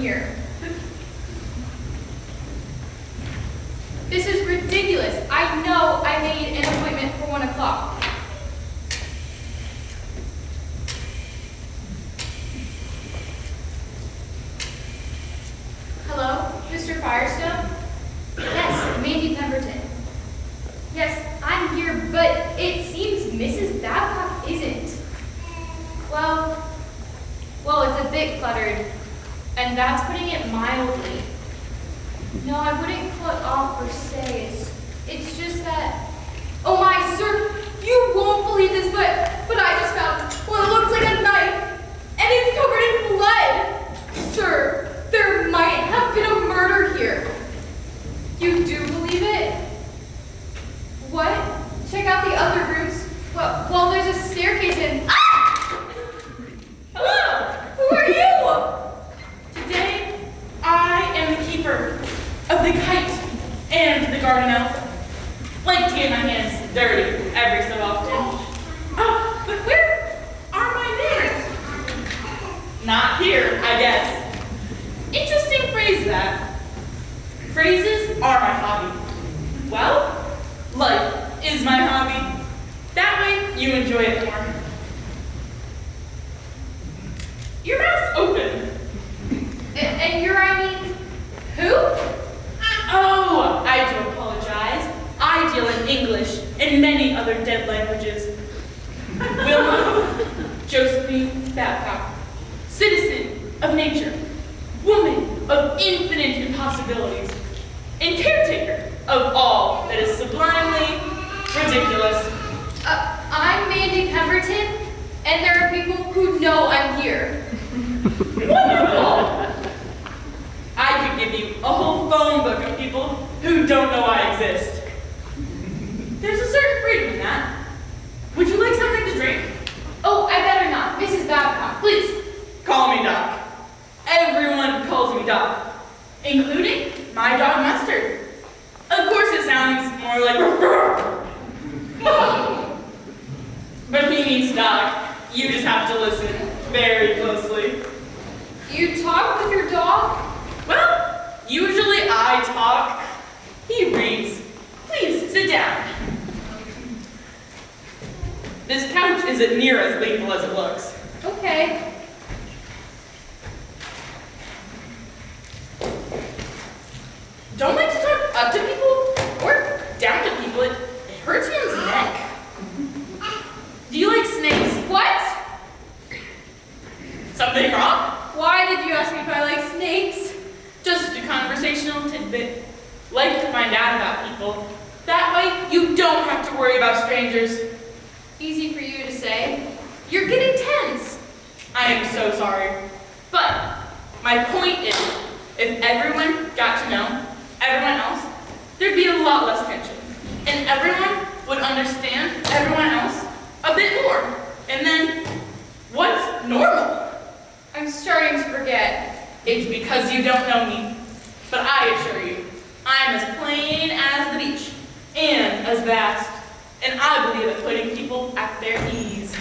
here. This is ridiculous. I know I made an appointment for 1 o'clock. Hello, Mr. Firestone? Yes, Mandy Pemberton. Yes, I'm here, but it seems Mrs. Babcock isn't. Well, it's a bit cluttered, and that's putting it mildly. No, I wouldn't call it off per se. It's just that. Oh my, sir, you won't believe this, but I just found what looks like a knife, and it's covered in blood. Sir, there might have been a murder here. You do believe it? What? Check out the other rooms. Well, there's a staircase in. Ah! Hello! Who are you? Today, I am the keeper of the kite and the garden elf. Like to get my hands dirty every so often. Oh, but where are my manners? Not here, I guess. Interesting phrase that. Phrases are my hobby. Well, life is my hobby. That way, you enjoy it more. Your mouth's open. And you're, I mean, who? Oh, I do apologize. I deal in English and many other dead languages. Wilma Josephine Babcock, citizen of nature, woman of infinite impossibilities, and caretaker of all that is sublimely ridiculous. I'm Mandy Pemberton, and there are people who know I'm here. Wonderful! I could give you a whole phone book of people who don't know I exist. There's a certain freedom in that. Would you like something to drink? Oh, I better not. Mrs. Babcock, please. Call me Doc. Everyone calls me Doc, including my dog Mustard. Of course it sounds more like but he means Doc. You just have to listen very closely. You talk with your dog? Well, usually I talk. He reads. Please, sit down. This couch isn't near as lethal as it looks. Okay. Don't like to talk up to people or down to people. It hurts one's neck. Do you like snakes? What? Something wrong? Why did you ask me if I like snakes? Just a conversational tidbit. Like to find out about people. That way, you don't have to worry about strangers. Easy for you to say. You're getting tense. I am so sorry. But my point is, if everyone got to know everyone else, there'd be a lot less tension. And everyone would understand everyone else a bit more. And then, what's normal? I'm starting to forget. It's because you don't know me. But I assure you, I'm as plain as the beach, and as vast, and I believe in putting people at their ease.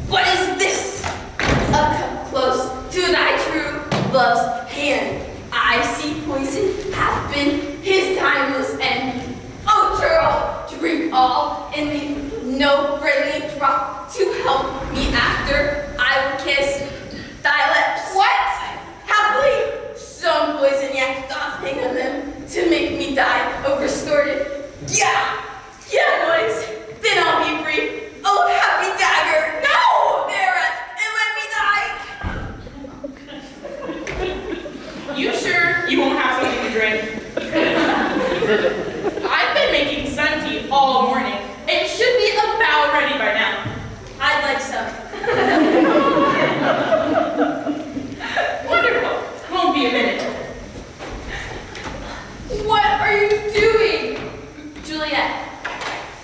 What is this? Come close to thy true love's hand. I see poison hath been his timeless end. Oh, churl, drink all, and leave no friendly drop to help me after I will kiss thy lips. What? Happily, some poison yet doth hang on them to make me die of restorative. Yeah, noise. Then I'll be brief. Oh, happy dagger. No, there, and let me die. You sure you won't have something to drink? I've been making sun tea all morning. It should be about ready by now. I'd like some. Wonderful. Won't be a minute. What are you doing? Juliet.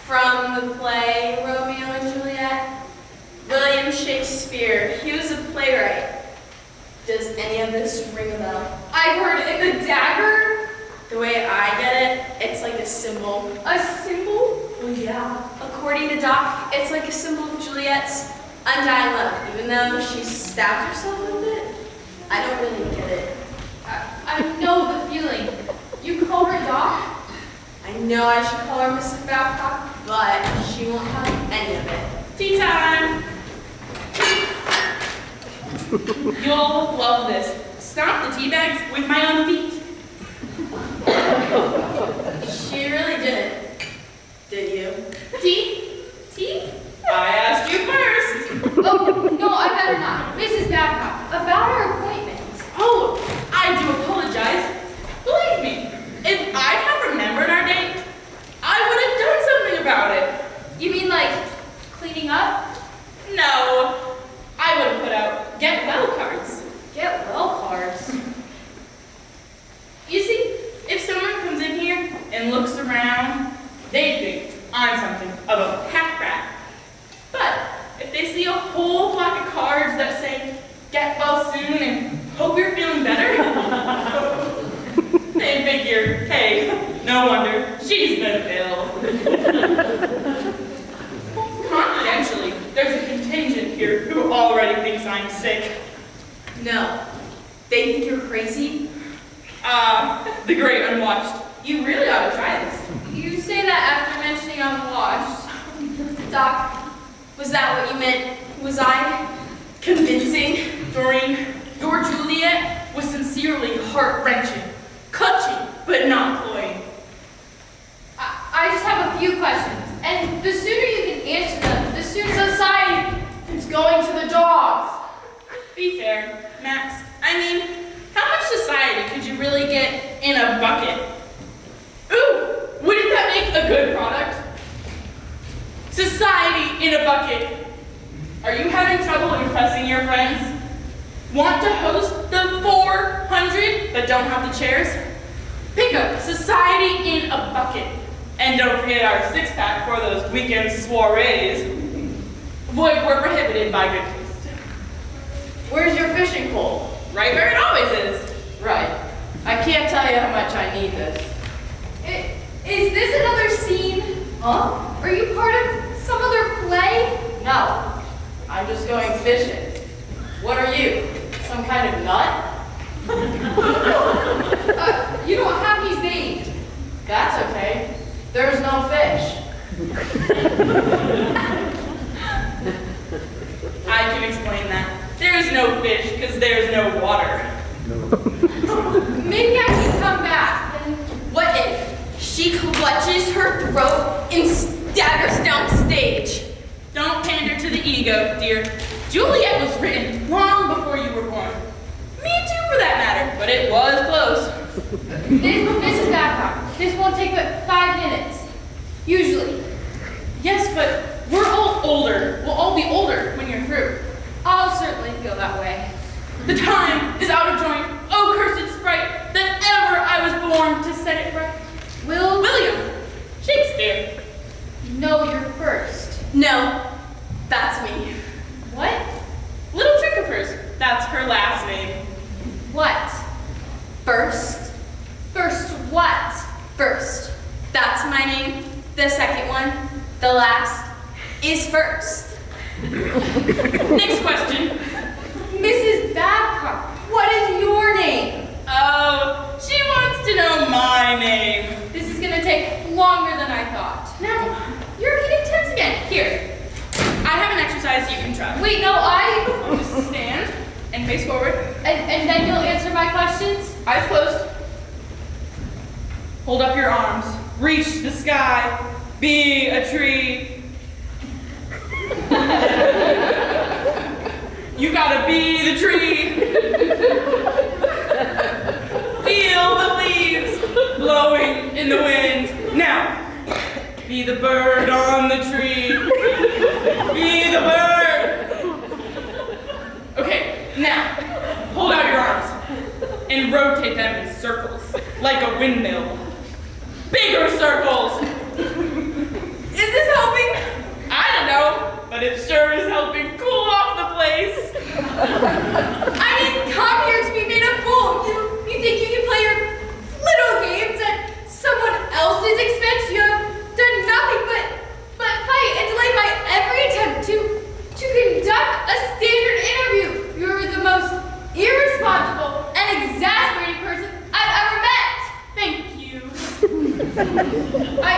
From the play Romeo and Juliet. William Shakespeare. He was a playwright. Does any of this ring a bell? I've heard it. The dagger? The way I get it, it's like a symbol. A symbol? Well, yeah. According to Doc, it's like a symbol of Juliet's undying love, even though she stabbed herself with it. I don't really get it. know I should call her Mrs. Babcock, but she won't have any of it. Tea time! You'll love this. Stomp the tea bags with my own feet. She really didn't, did you? Tea? Tea? I asked you first. Oh, no, I better not. Mrs. Babcock, about our appointment. Oh, I do apologize. Believe me, if I had remembered our date, I would have done something about it. You mean like cleaning up? No, I would have put out get well cards. Get well cards. You see, if someone comes in here and looks around, they think I'm something of a pack rat. But if they see a whole flock of cards that say get well soon and hope you're feeling better, they figure, hey, no wonder she's been ill. Confidentially, there's a contingent here who already thinks I'm sick. No. They think you're crazy? The great unwatched. You really ought to try this. You say that after mentioning unwashed. Doc, was that what you meant? Was I convincing? Doreen, your Juliet was sincerely heart-wrenching, clutching, but not cloying. I just have a few questions, and the sooner you can answer them, the sooner Society is going to the dogs. Be fair, Max. I mean, how much society could you really get in a bucket? Ooh, wouldn't that make a good product? Society in a bucket. Are you having trouble impressing your friends? Want to host the 400 but don't have the chairs? Pick up Society in a Bucket. And don't forget our six-pack for those weekend soirees. Void were prohibited by good taste. Where's your fishing pole? Right where it always is. Right. I can't tell you how much I need this. Is this another scene? Huh? Are you part of some other play? No. I'm just going fishing. What are you? Some kind of nut? You don't have these names. That's okay. There's no fish. I can explain that. There is no fish because there is no water. Maybe I can come back and What if she clutches her throat and staggers down stage? Don't pander to the ego, dear. Juliet was written long before you were born. Me too, for that matter, but it was close. Mrs. Babcock, this won't take but 5 minutes. Usually. Yes, but we're all older. We'll all be older when you're through. I'll certainly feel that way. The time is out of joint. Oh, cursed sprite, that ever I was born to set it right. William Shakespeare. No, you're first. No. That's me. What? Little trick of hers. That's her last name. What? First. First what? First. That's my name. The second one, the last, is first. Next question. Mrs. Babcock, what is your name? Oh, she wants to know my name. This is gonna take longer than I thought. Now, you're getting tense again. Here, I have an exercise you can try. Wait, no, Just stand and face forward. and then you'll answer my questions? Eyes closed. Hold up your arms. Reach the sky. Be a tree. You gotta be the tree. Feel the leaves blowing in the wind. Now, be the bird on the tree. Be the bird. Okay, now, hold out your arms and rotate them in circles, like a windmill. Bigger circles. Is this helping? I don't know, but it sure is helping cool off the place. I didn't come here to be made a fool. You think you can play your little games at someone else's expense? You have done nothing but fight and delay my every attempt to conduct a standard interview. You're the most irresponsible and exasperating person I've ever met. Thank you. I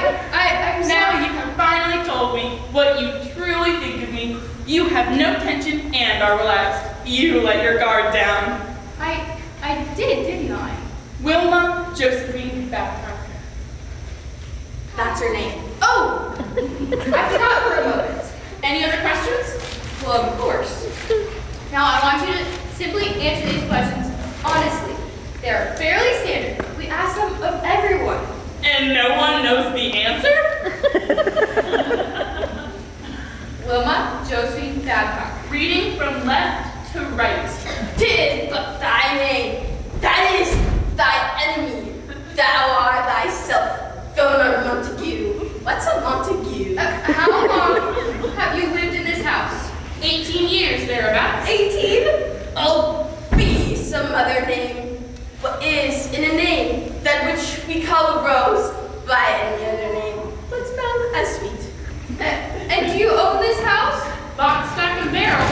have no tension and are relaxed. You let your guard down. I did, didn't I? Wilma Josephine Babcock. That's her name. Oh! I forgot for a moment. Any other questions? Well, of course. Now I want you to simply answer these questions honestly. They are fairly standard. We ask them of everyone. And no one knows the answer? Wilma Josephine Babcock. Reading from left to right. Tis but thy name. That is thy enemy. Thou art thyself. Governor Montague. What's a Montague? How long have you lived in this house? 18 years thereabouts. 18? Oh, be some other name. What is in a name that which we call a rose by any other name, but smell as sweet. And do you own this house? Lock, stock, and barrel.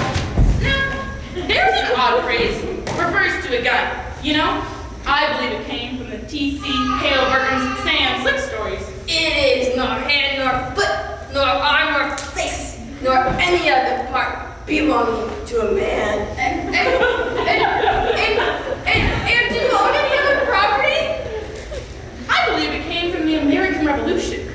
Now, there's an odd phrase. Refers to a gun. You know, I believe it came from the T.C. Hale Burton's Sam Slick stories. It is nor hand, nor foot, nor arm, nor face, nor any other part belonging to a man. And do you own any other property? I believe it came from the American Revolution.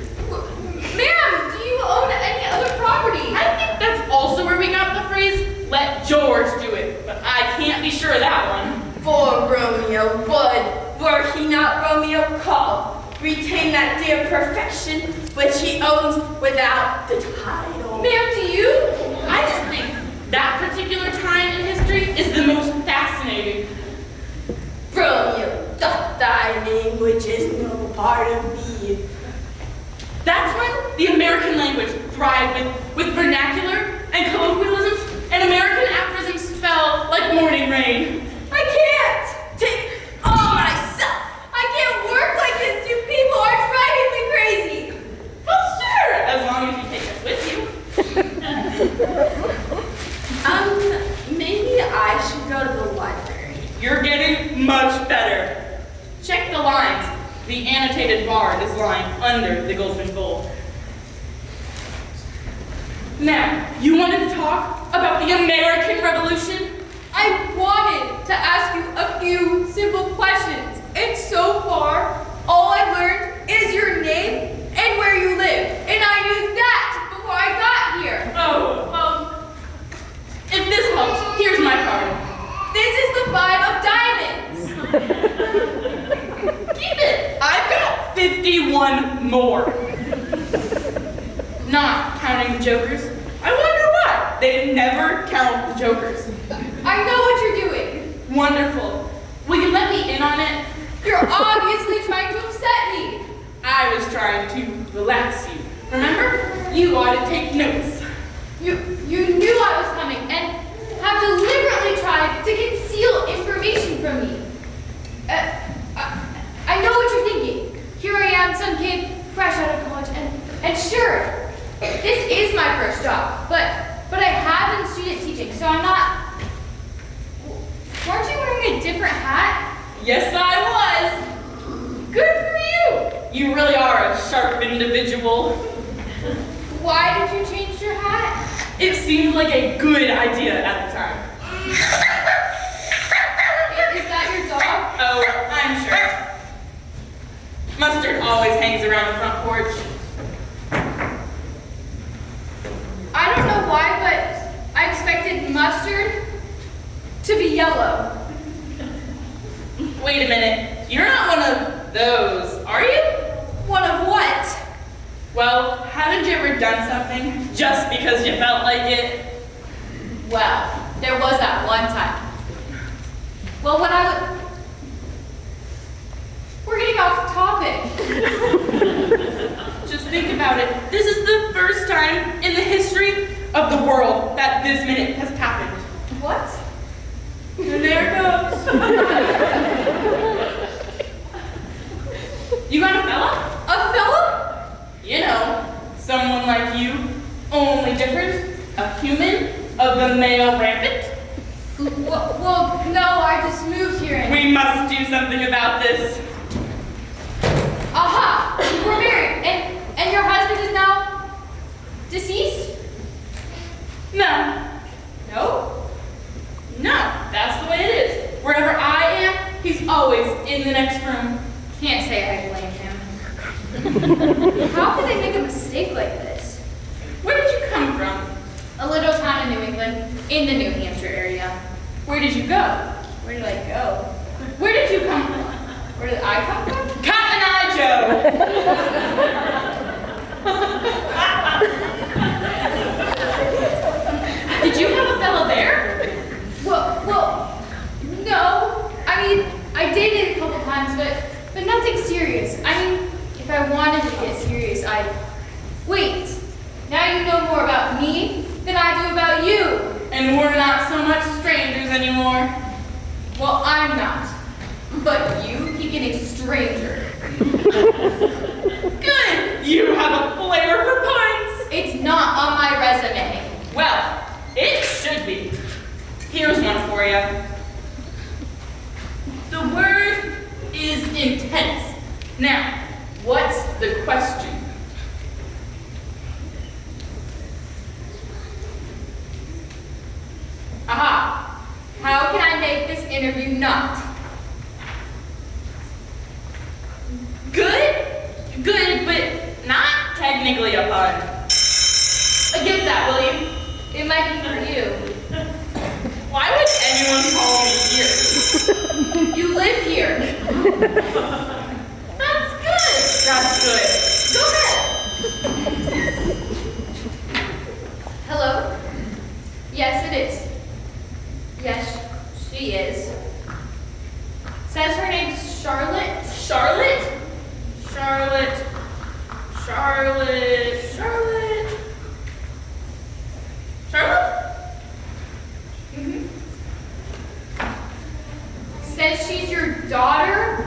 Ma'am, do you own any other property? I think that's also where we got the phrase, let George do it, but I can't be sure of that one. For Romeo would, were he not Romeo called, retain that dear perfection which he owns without the title. Ma'am, do you? I just think that particular time in history is the most fascinating. Romeo, doth thy name which is no part of thee. That's when the American language thrived with vernacular and colloquialisms, and American aphorisms fell like morning rain. I can't take all myself. I can't work like this. You people are driving me crazy. Well, sure, as long as you take us with you. Maybe I should go to the library. You're getting much better. Check the lines. The annotated bard is lying under the Goldfinch Bowl. Now, you wanted to talk about the American Revolution? I wanted to ask you a few simple questions, and so far, all I've learned is your name and where you live, and I knew that before I got here. Oh, well, if this helps, here's my card. This is the 5 of diamonds. Keep it. I've got 51 more. Not counting the jokers. I wonder why they never count the jokers. I know what you're doing. Wonderful. Will you let me in on it? You're obviously trying to upset me. I was trying to relax you. Remember? You ought to take notes. You knew I was coming and have deliberately tried to conceal information from me. I know what you're thinking. Here I am, some kid fresh out of college, and sure, this is my first job, but I have been student teaching, so I'm not. Weren't you wearing a different hat? Yes, I was. Good for you. You really are a sharp individual. Why did you change your hat? It seemed like a good idea at the time. Is that your dog? Oh, I'm sure. Mustard always hangs around the front porch. I don't know why, but I expected Mustard to be yellow. Wait a minute. You're not one of those, are you? One of what? Well, haven't you ever done something just because you felt like it? Well, there was that one time. Well, when I was... We're getting off topic. Just think about it. This is the first time in the history of the world that this minute has happened. What? And there it goes. You got a fella? A fella? You know, someone like you, only different, a human of the male rampant. Well, no, I just moved here and... We must do something about this. Aha! We're married, and your husband is now deceased? No, always in the next room. Can't say I blame him. How could they make a mistake like this? Where did you come from? A little town in New England, in the New Hampshire area. Where did you go? Where did I go? Where did you come from? Where did I come from? Cotton Eye Joe! Did you have a fellow there? Well, no. I mean, I dated a couple times, but nothing serious. I mean, if I wanted to get serious, I'd... Wait, now you know more about me than I do about you. And we're not so much strangers anymore. Well, I'm not. But you keep getting stranger. Good! You have a flair for puns! It's not on my resume. Well, it should be. Here's one for you. The word is intense. Now, what's the question? Aha! How can I make this interview not? Good, but not technically a pun. Get that, will you? It might be for you. Why would anyone call me here? You live here. That's good. That's good. Go ahead. Hello? Yes, it is. Yes, she is. Says her name's Charlotte. Charlotte? Charlotte. Mm-hmm. Says she's your daughter.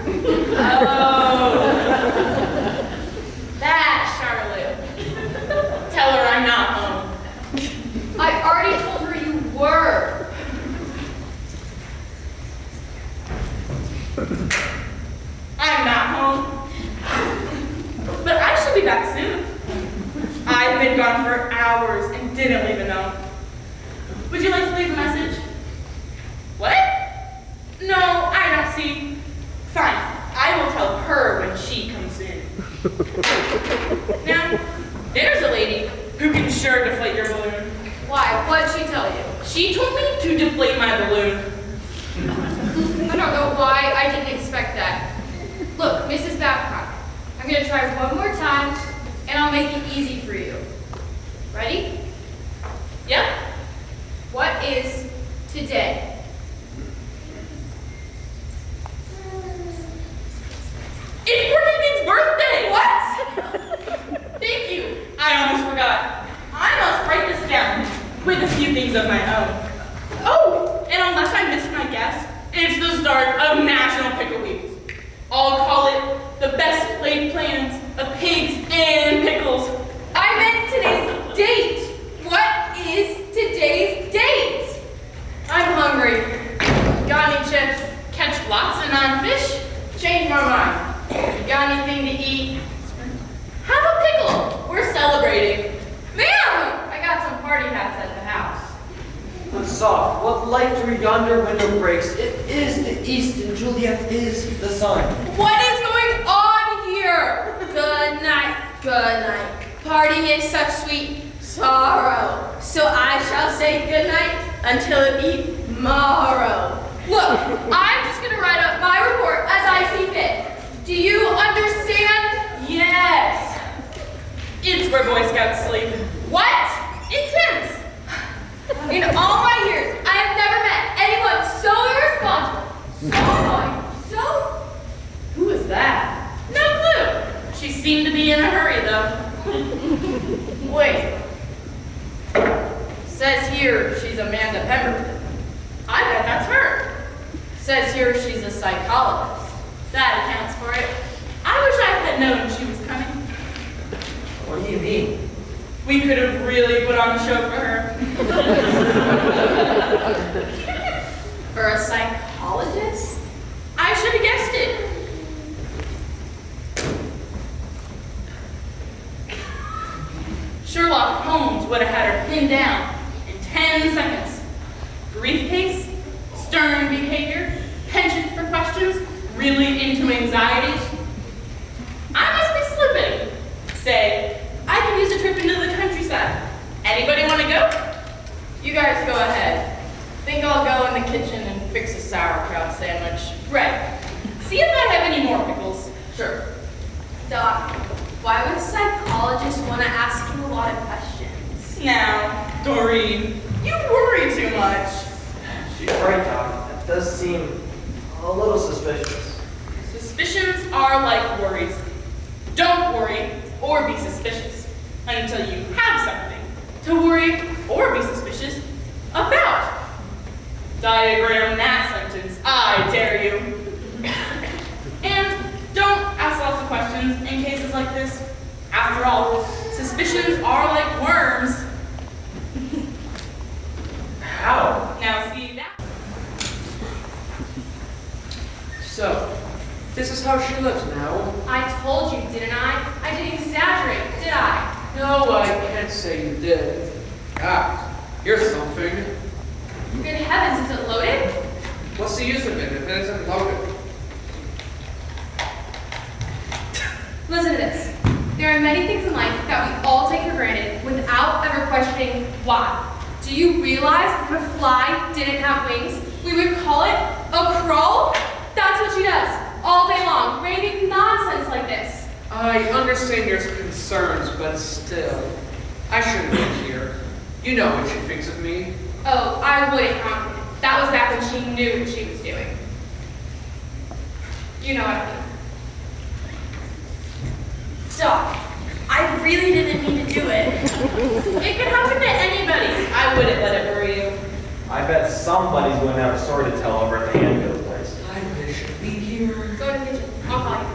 Oh. That Charlotte. Tell her I'm not home. I already told her you were. I'm not home. But I should be back soon. I've been gone for hours and didn't leave a note. Would you like to leave a message? What? No, I don't see. Fine, I will tell her when she comes in. Now, there's a lady who can sure deflate your balloon. Why? What'd she tell you? She told me to deflate my balloon. I don't know why I didn't expect that. Look, Mrs. Babcock, I'm gonna try one more time, and I'll make it easy for you. Ready? Yep. What is today? It's Porky birthday! What? Thank you. I almost forgot. I must write this down with a few things of my own. Oh, and unless I missed my guess, it's the start of National Pickle Week. I'll call it the best laid plans of pigs and pickles. I meant today's date. What is today's date? I'm hungry. Got any chips? Catch lots of non-fish. Change my mind. You got anything to eat? Have a pickle. We're celebrating. Ma'am! I got some party hats at the house. But soft, what light through yonder window breaks? It is the east, and Juliet is the sun. What is going on here? Good night, good night. Parting is such sweet sorrow. So I shall say good night until it be morrow. Look, I'm just gonna write up my report as I see fit. Do you understand? Yes. It's where Boy Scouts sleep. What? Intense. In all my years, I have never met anyone so irresponsible, so annoying, so... Who is that? No clue. She seemed to be in a hurry, though. Wait. Says here she's Amanda Pemberton. I bet that's her. Says here she's a psychologist. That accounts for it. I wish I had known she was coming. What do you mean? We could have really put on a show for her. For a psychologist? I should have guessed it. Sherlock Holmes would have had her pinned down in 10 seconds. Briefcase, stern behavior, penchant for questions, really into anxieties, I must be slipping. Say, I can use a trip into the countryside. Anybody want to go? You guys go ahead. Think I'll go in the kitchen and fix a sauerkraut sandwich. Right. See if I have any more pickles. Sure. Doc, why would a psychologist want to ask you a lot of questions? Now, Doreen, you worry too much. She's right, Doc. That does seem a little suspicious. Suspicions are like worries. Don't worry or be suspicious until you have something to worry or be suspicious about. Diagram that sentence, I dare you. And don't ask lots of questions in cases like this. After all, suspicions are like worms. How? Now see that? So, this is how she lives now. I told you, didn't I? I didn't exaggerate, did I? No, I can't say you did. Ah, here's something. Good heavens, is it loaded? What's the use of it if it isn't loaded? Listen to this. There are many things in life that we all take for granted without ever questioning why. Do you realize if a fly didn't have wings, we would call it a crawl? That's what she does, all day long, raving nonsense like this. I understand your concerns, but still, I shouldn't be here. You know what she thinks of me. Oh, I wouldn't count it. That was back when she knew what she was doing. You know what I mean. Doc, I really didn't mean to do it. It could happen to anybody. I wouldn't let it worry you. I bet somebody's going to have a story to tell over at the Anvil place. I wish to be here. Go to the kitchen. I'll call you.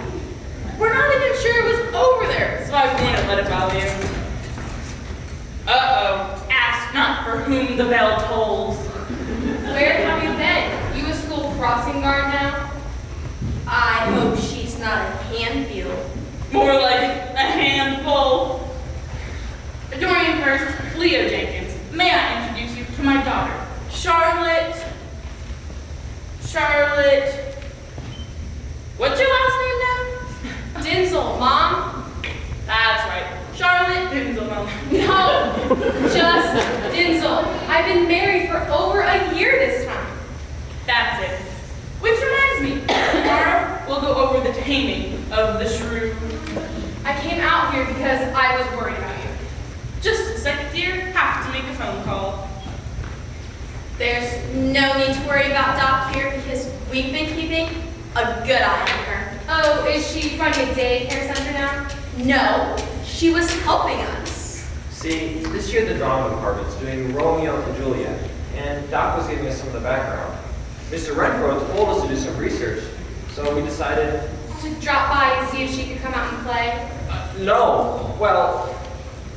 We're not even sure it was over there, so I wouldn't let it bother you. Uh-oh. Ask not for whom the bell tolls. Where have you been? You a school crossing guard now? I hope she's not a handfield. More like a handful. Dorian first, Leo Jenkins. May I introduce you to my daughter, Charlotte. What's your last name now? Denzel, Mom? That's right, Charlotte Dinzelman. No, just Denzel. I've been married for over a year this time. That's it. Which reminds me, tomorrow we'll go over the taming of the shrew. I came out here because I was worried about you. Just a second, dear. Have to make a phone call. There's no need to worry about Doc here because we've been keeping a good eye on her. Oh, is she running a daycare center now? No, she was helping us. See, this year the drama department's doing Romeo and Juliet, and Doc was giving us some of the background. Mr. Renfro told us to do some research, so we decided... To drop by and see if she could come out and play? No, well,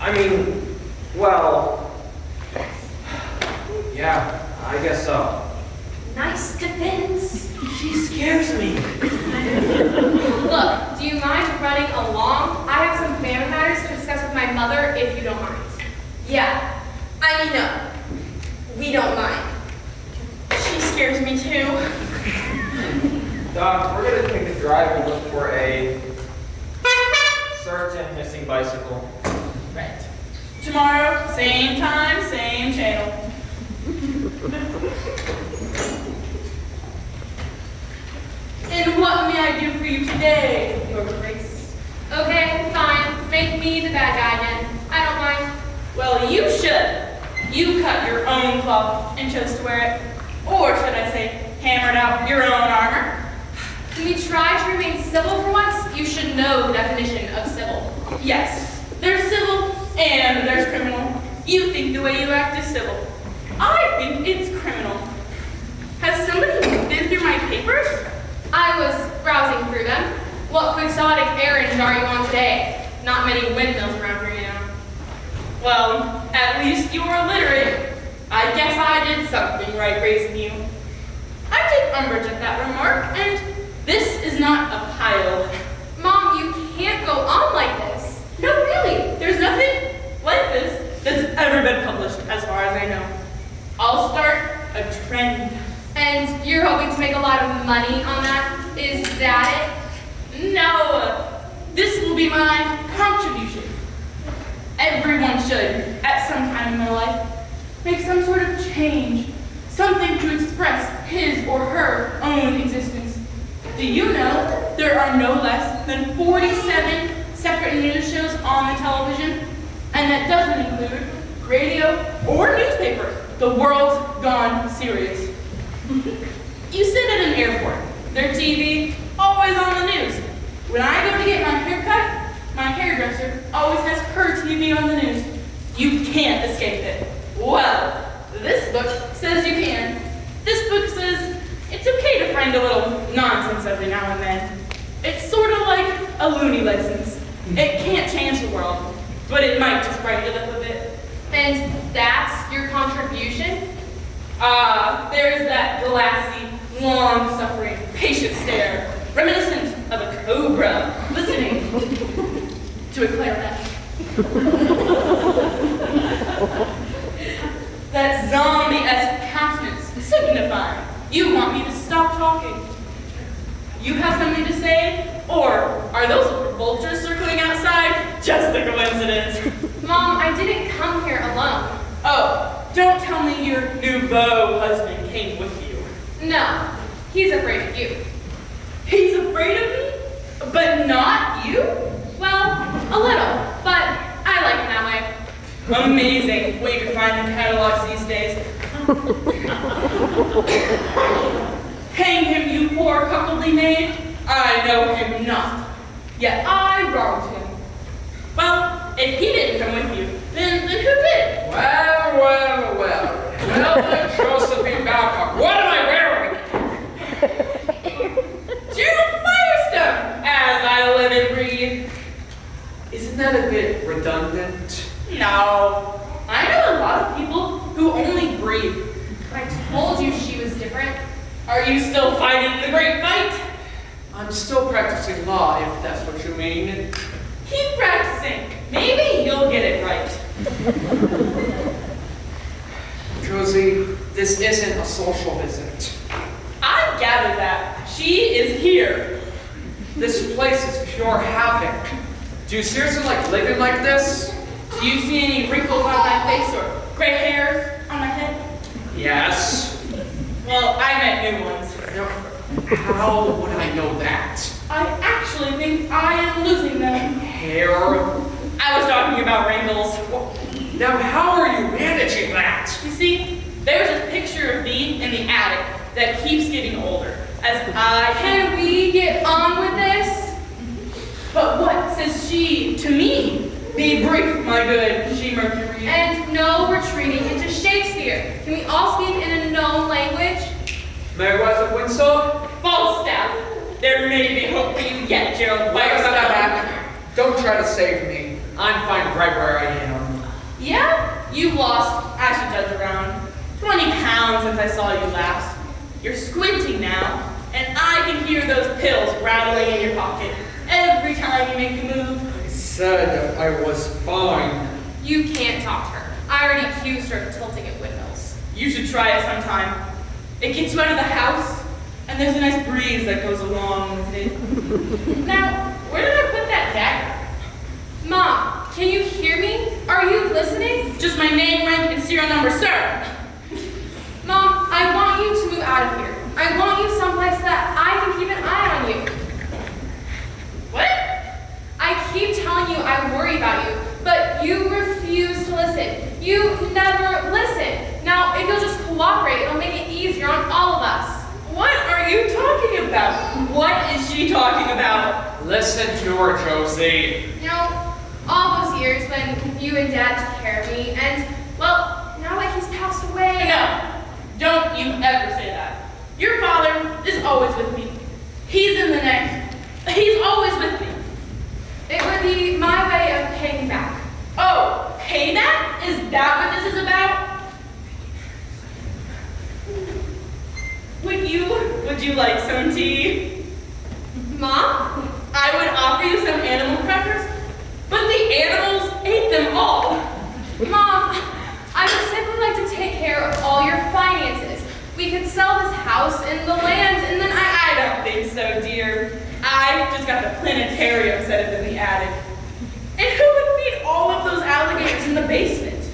I mean, well... Yeah, I guess so. Nice defense. She scares me. Look, do you mind running along? I have some family matters to discuss with my mother if you don't mind. Yeah, I mean, no, we don't mind. She scares me too. Doc, we're gonna take a drive and look for a certain missing bicycle. Right. Tomorrow, same time, same channel. And what may I do for you today, Your Grace? Okay, fine. Make me the bad guy again. I don't mind. Well, you should. You cut your own cloth and chose to wear it. Or should I say, hammered out your own armor? Can we try to remain civil for once? You should know the definition of civil. Yes, there's civil and there's criminal. You think the way you act is civil. I think it's criminal. Has somebody been through my papers? I was browsing through them. What quixotic errand are you on today? Not many windmills around here, you know. Well, at least you're literate. I guess I did something right raising you. I take umbrage at that remark, and this is not a pile. Mom, you can't go on like this. No, really, there's nothing like this that's ever been published as far as I know. I'll start a trend. And you're hoping to make a lot of money on that? Is that be my contribution. Everyone should, at some time in their life, make some sort of change, something to express his or her own existence. Do you know there are no less than 47 separate news shows on the television? And that doesn't include radio or newspaper. The world's gone serious. You sit at an airport, their TV, always on the news. When I go to get my hair cut, my hairdresser always has her TV on the news. You can't escape it. Well, this book says you can. This book says it's okay to find a little nonsense every now and then. It's sort of like a loony license. It can't change the world, but it might just brighten it up a bit. And that's your contribution? There's that glassy, long-suffering, patient stare, reminiscent of a cobra listening to a clarinet. That zombie-esque countenance signifying you want me to stop talking. You have something to say? Or are those vultures circling outside just a coincidence? Mom, I didn't come here alone. Oh, don't tell me your nouveau husband came with you. No, he's afraid of you. He's afraid of me? But not you? Well, a little, but I like him that way. Amazing what you can find in catalogs these days. Hang him, you poor cuckoldly maid. I know him not. Yet I wronged him. Well, if he didn't come with you, then who did? Well, then, Josephine Babcock, what am I wearing? Judith Firestone, as I live and breathe. Isn't that a bit redundant? No, I know a lot of people who only breathe. I told you she was different. Are you still fighting the great fight? I'm still practicing law, if that's what you mean. Keep practicing. Maybe you'll get it right. Josie, this isn't a social visit. I gather that. She is here. This place is pure havoc. Do you seriously like living like this? Do you see any wrinkles on my face or gray hairs on my head? Yes. Well, I meant new ones. Now, how would I know that? I actually think I am losing them. Hair? I was talking about wrinkles. Now, how are you managing that? You see, there's a picture of me in the attic that keeps getting older. Can we get on with this? But what says she to me? Be brief, my good she Mercury. And no retreating into Shakespeare. Can we all speak in a known language? Meriwether of Windsor? Falstaff, there may be hope for you yet, Gerald Firestone. Don't try to save me. I'm fine right where I am. Yeah? You've lost, I should judge around, 20 pounds since I saw you last. You're squinting now, and I can hear those pills rattling in your pocket every time you make a move. I said I was fine. You can't talk to her. I already accused her of tilting at windmills. You should try it sometime. It gets you out of the house, and there's a nice breeze that goes along with it. Now, where did I put that dagger? Mom, can you hear me? Are you listening? Just my name, rank, and serial number, sir. Mom, I want you to move out of here. I want you someplace that I can keep an eye on you. What? I keep telling you I worry about you, but you refuse to listen. You never listen. Now, if you'll just cooperate, it'll make it easier on all of us. What are you talking about? What is she talking about? Listen to her, Josie. You know, all those years when you and Dad took care of me, and, well, now that he's passed away. No, don't you ever say that. Your father is always with me. He's in the next. He's always with me. It would be my way of paying back. Oh, payback? Is that what this is about? Would you like some tea? Mom? I would offer you some animal crackers, but the animals ate them all. Mom, I would simply like to take care of all your finances. We could sell this house and the land, and then I got the planetarium set up in the attic. And who would feed all of those alligators in the basement?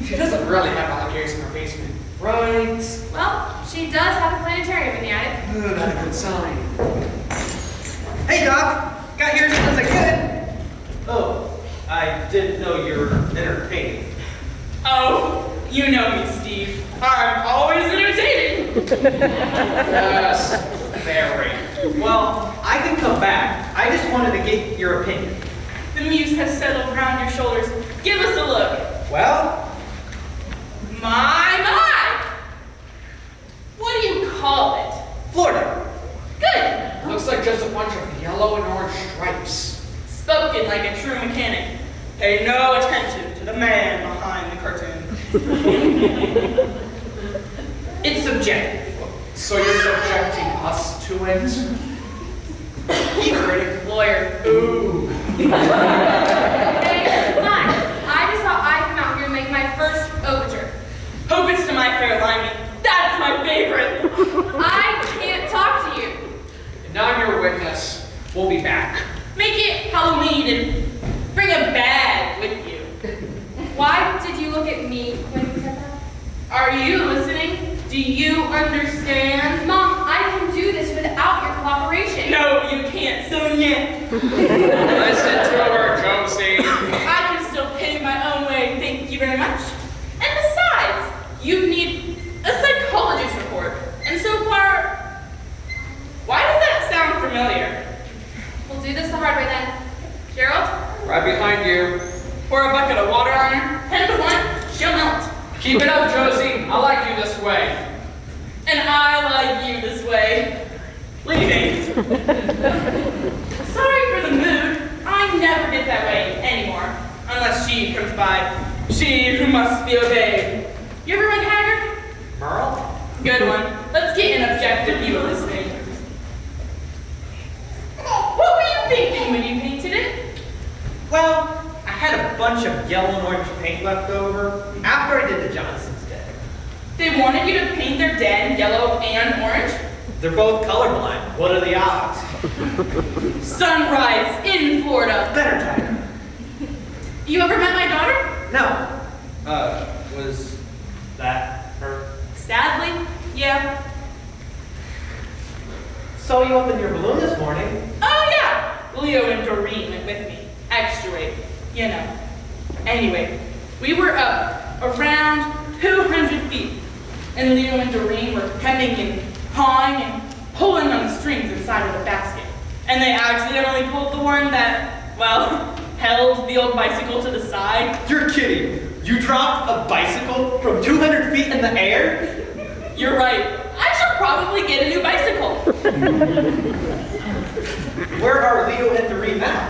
She doesn't really have alligators in her basement, right? Well, she does have a planetarium in the attic. Not a good sign. Hey, Doc! Got here just as I could. Oh, I didn't know you were entertaining. Oh, you know me, Steve. I'm always entertaining. Yes, very. Well, I can come back. I just wanted to get your opinion. The muse has settled around your shoulders. Give us a look. Well, My! What do you call it? Florida. Good. Looks like just a bunch of yellow and orange stripes. Spoken like a true mechanic. Pay no attention to the man behind the curtain. It's subjective. So you're subjecting us to it? Critic, lawyer. Ooh. Okay, fine. I just thought I'd come out here and make my first overture. Hope it's to My Fair Limey. That's my favorite. I can't talk to you. And I'm your witness. We'll be back. Make it Halloween and bring a bag with you. Why did you look at me when you said that? Are you listening? Do you understand? Mom, I can do this without your cooperation. No, you can't, Sonia. Listen to her, Josie. I can still pay my own way, thank you very much. And besides, you need a psychologist report. And so far, why does that sound familiar? We'll do this the hard way then. Gerald? Right behind you. Pour a bucket of water on her, 10 to 1, she'll melt. Keep it up, Josie. I like you this way. And I like you this way. Leaving. Sorry for the mood. I never get that way anymore. Unless she comes by. She who must be obeyed. You ever read Haggard? Merle? Good one. Let's get an objective view of this thing. What were you thinking when you painted it? Well, I had a bunch of yellow and orange paint left over after I did the Johnson's dead. They wanted you to paint their den yellow and orange? They're both colorblind. What are the odds? Sunrise in Florida. Better time. You ever met my daughter? No. Was that her? Sadly, yeah. Saw you up in your balloon this morning. Oh yeah, Leo and Doreen went with me. Extra weight, you know. Anyway, we were up around 200 feet, and Leo and Doreen were hemming and pawing and pulling on the strings inside of the basket. And they accidentally pulled the one that, well, held the old bicycle to the side. You're kidding. You dropped a bicycle from 200 feet in the air? You're right. I should probably get a new bicycle. Where are Leo and Doreen now?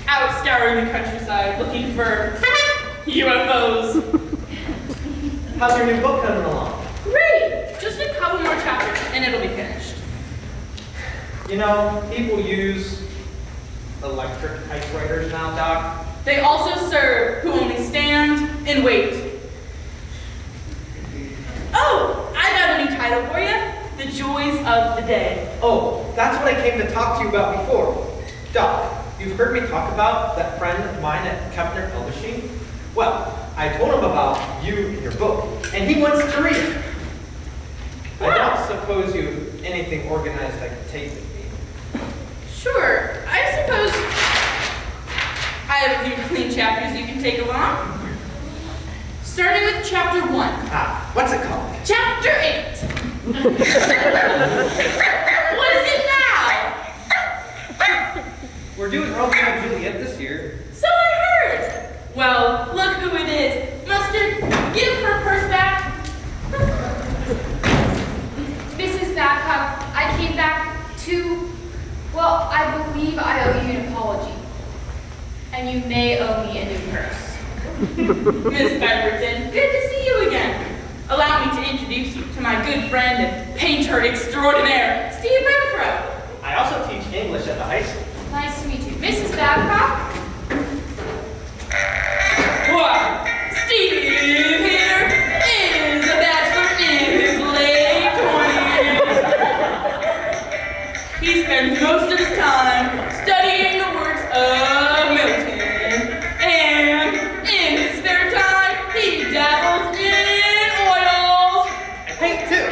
Out scouring the countryside looking for UFOs. How's your new book coming along? Great! Just a couple more chapters and it'll be finished. You know, people use electric typewriters now, Doc. They also serve who only stand and wait. Oh, I got a new title for you. The Joys of the Day. Oh, that's what I came to talk to you about before. Doc, you've heard me talk about that friend of mine at Kepner Publishing? Well, I told him about you and your book, and he wants to read it. I don't suppose you have anything organized I can take with me. Sure, I suppose I have a few clean chapters you can take along. Starting with chapter 1. Ah, what's it called? Chapter 8. What is it now? We're doing Romeo and Juliet this year. So I heard. Well, look who it is. Mustard, give her purse back. Mrs. Babcock, I came back to, well, I believe I owe you an apology. And you may owe me a new purse. Miss Pemberton, good to see you again. Allow me to introduce you to my good friend and painter extraordinaire, Steve Renfro. I also teach English at the high school. Nice to meet you. Mrs. Babcock? Why, Steve here is a bachelor in his late 20s. He spends most of his time studying the works of Milton. And in his spare time, he dabbles in oils. I paint too.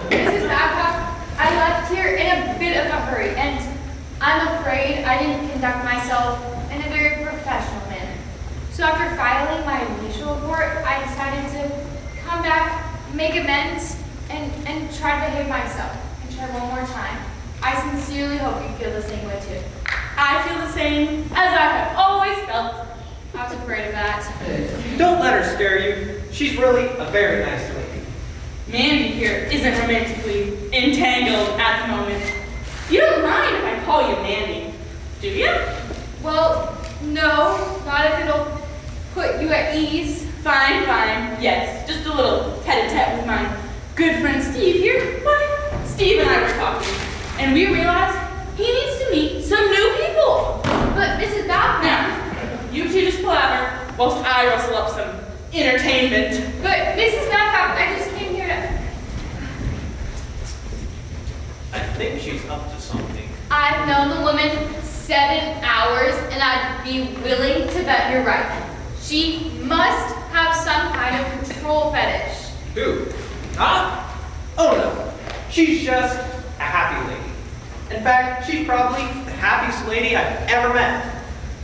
Mrs. Babcock, I left here in a bit of a hurry, and I'm afraid I didn't conduct myself in a very professional manner. So after filing my initial report, I decided to come back, make amends, and try to behave myself. And try one more time. I sincerely hope you feel the same way too. I feel the same as I have always felt. I was afraid of that. Don't let her scare you. She's really a very nice lady. Mandy here isn't romantically entangled at the moment. You don't mind if I call you Mandy, do you? Well, no, not if it'll put you at ease. Fine, fine. Yes, just a little tete-a-tete with my good friend Steve here. Why, Steve and I were talking, and we realized he needs to meet some new people. But Mrs. Babcock. Now, you two just palaver whilst I rustle up some entertainment. But Mrs. Babcock, I just came here to. I think she's up to something. I've known the woman 7 hours, and I'd be willing to bet you're right. She must have some kind of control fetish. Who? Huh? Oh no. She's just a happy lady. In fact, she's probably the happiest lady I've ever met.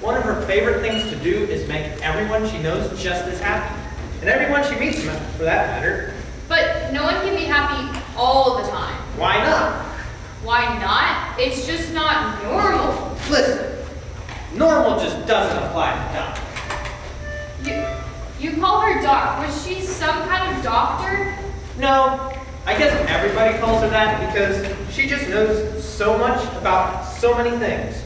One of her favorite things to do is make everyone she knows just as happy. And everyone she meets, for that matter. But no one can be happy all the time. Why not? Why not? It's just not normal. Listen, normal just doesn't apply to Doc. You call her Doc. Was she some kind of doctor? No, I guess everybody calls her that because she just knows so much about so many things.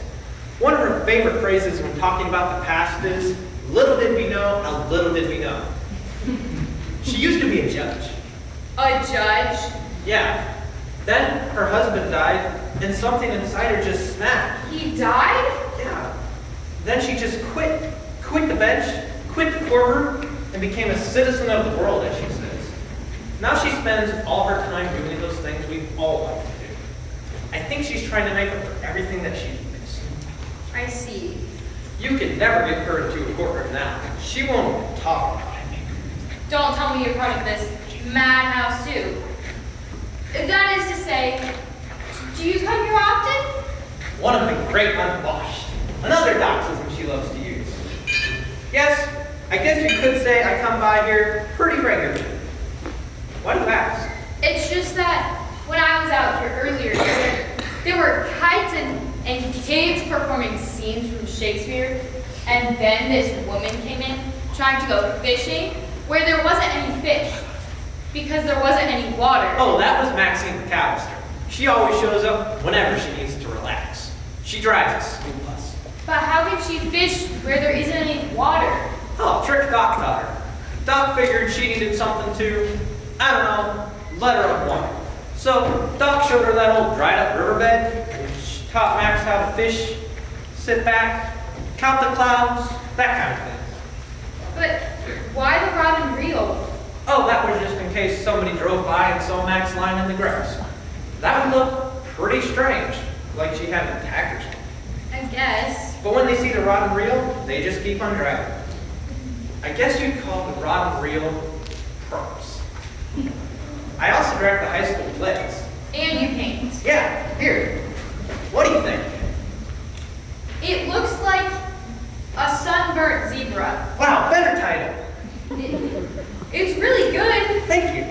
One of her favorite phrases when talking about the past is, little did we know how little did we know. She used to be a judge. A judge? Yeah. Then her husband died and something inside her just snapped. He died? Yeah. Then she just quit the bench, quit the courtroom, and became a citizen of the world, as she says. Now she spends all her time doing those things we all like to do. I think she's trying to make up for everything that she's missed. I see. You can never get her into a courtroom now. She won't talk about it. Don't tell me you're part of this madhouse too. That is to say, do you come here often? One of the great unwashed. Another doxism she loves to use. Yes, I guess you could say I come by here pretty regularly. Why do you ask? It's just that when I was out here earlier, there were kites and kids performing scenes from Shakespeare, and then this woman came in trying to go fishing where there wasn't any fish because there wasn't any water. Oh, that was Maxine McAllister. She always shows up whenever she needs to relax. She drives a school bus. But how can she fish where there isn't any water? Oh, trick Doc taught her. Doc figured she needed something to, I don't know, let her up water. So Doc showed her that old dried up riverbed, and she taught Max how to fish, sit back, count the clouds, that kind of thing. But why the rod and reel? Oh, that was just in case somebody drove by and saw Max lying in the grass. That would look pretty strange, like she had an attack or something. I guess. But when they see the rod and reel, they just keep on driving. I guess you'd call the rod and reel props. I also direct the high school plays. And you paint. Yeah, here. What do you think? It looks like a sunburnt zebra. Wow, better title. It's really good. Thank you.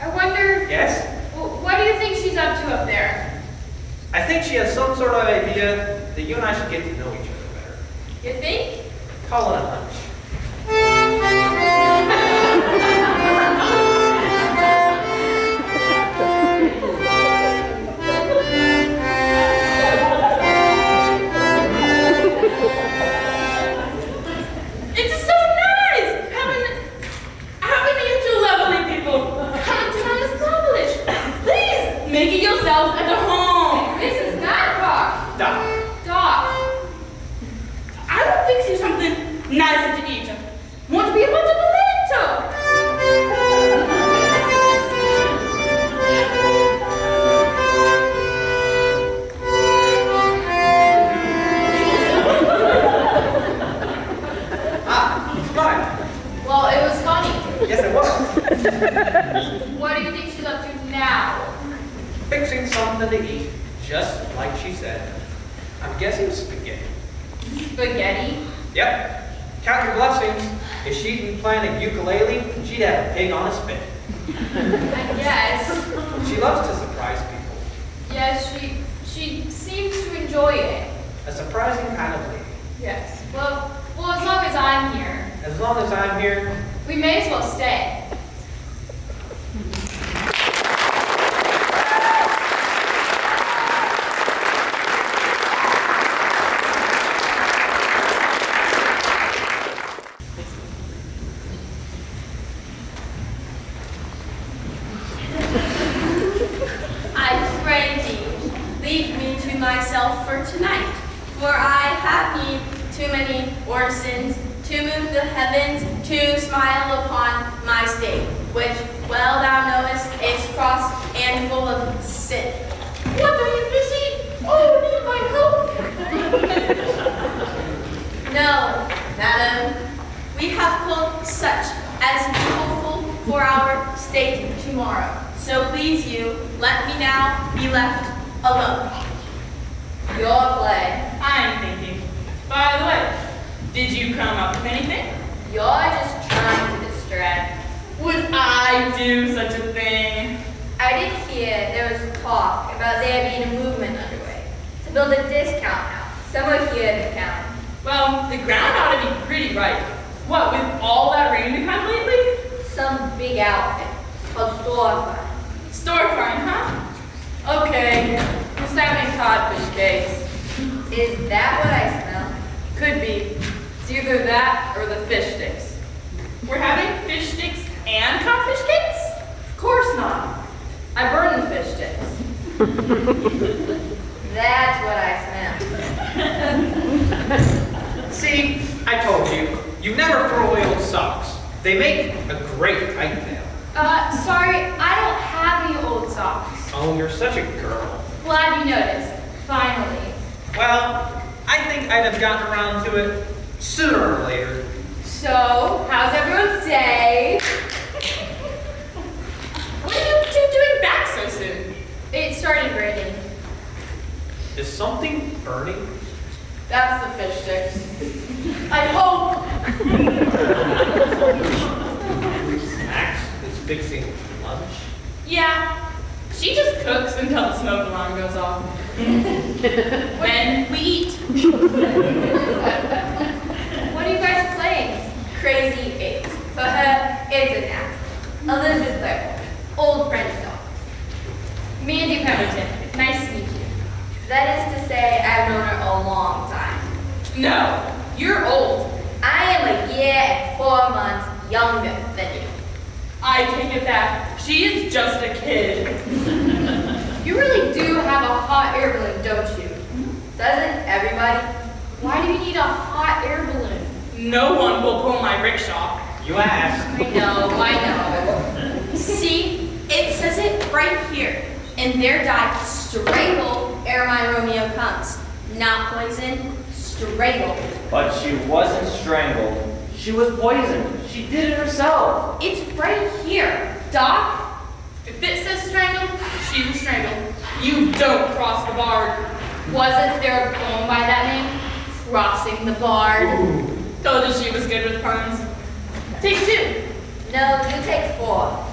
I wonder, Yes? what do you think she's up to up there? I think she has some sort of idea that you and I should get to know each other better. You think? Call it a hunch. It's so nice having you two lovely people come to my establishment. Please make it yourselves at home. Mrs. Babcock. Doc. Doc. I will fix you something nice to eat. Want to be a bunch of pimento? fixing something to eat, just like she said. I'm guessing spaghetti. Spaghetti? Yep. Count your blessings. If she didn't plan a ukulele, she'd have a pig on a spit. I guess. She loves to surprise people. Yes, she seems to enjoy it. A surprising kind of lady. Yes. Well, as long as I'm here, As long as I'm here, we may as well stay. I pray thee, leave me to myself for tonight, for I have need too many orisons to move the heavens to smile upon my state, which well thou knowest is cross and full of sin. What are you busy? Oh, need my help? No, madam, we have called such as be hopeful for our state tomorrow. So please you, let me now be left alone. Your play. I'm thinking. By the way, did you come up with anything? You're just trying to distract. Would I do such a thing? I did hear there was talk about there being a movement underway to build a discount house somewhere here in the county. Well, the ground ought to be pretty ripe. What, with all that rain we've had lately? Some big outfit called Storefront. Storefront, huh? Okay. Who's having codfish cakes? Is that what I smell? Could be. It's either that or the fish sticks. We're having fish sticks and codfish cakes? Of course not. I burned the fish sticks. That's what I smell. see, I told you, you never throw away old socks. They make a great kite tail. Sorry, I don't have any old socks. Oh, you're such a girl. Glad you noticed. Finally. Well, I think I'd have gotten around to it sooner or later. So, how's everyone's day? What are you two doing back so soon? It started raining. Is something burning? That's the fish sticks. I hope. Max is fixing lunch. Yeah. She just cooks until the smoke alarm goes off. Then we eat. What are you guys playing? Crazy 8. For her, it's a nap. Elizabeth Blair, old French doll. Mandy Pemberton. Nice to meet you. That is to say, I've known her a long time. No, you're old. I am a year and 4 months younger than you. I take it back. She is just a kid. You really do have a hot air balloon, don't you? Doesn't everybody? Why do you need a hot air balloon? No one will pull my rickshaw. You asked. I know. See, it says it right here. And there died strangled ere my Romeo comes. Not poison, strangled. But she wasn't strangled. She was poisoned. She did it herself. It's right here. Doc, If it says strangled, she was strangled. You don't cross the bard. Wasn't there a poem by that name? crossing the bard. Told you she was good with puns. Take 2. No, you take 4.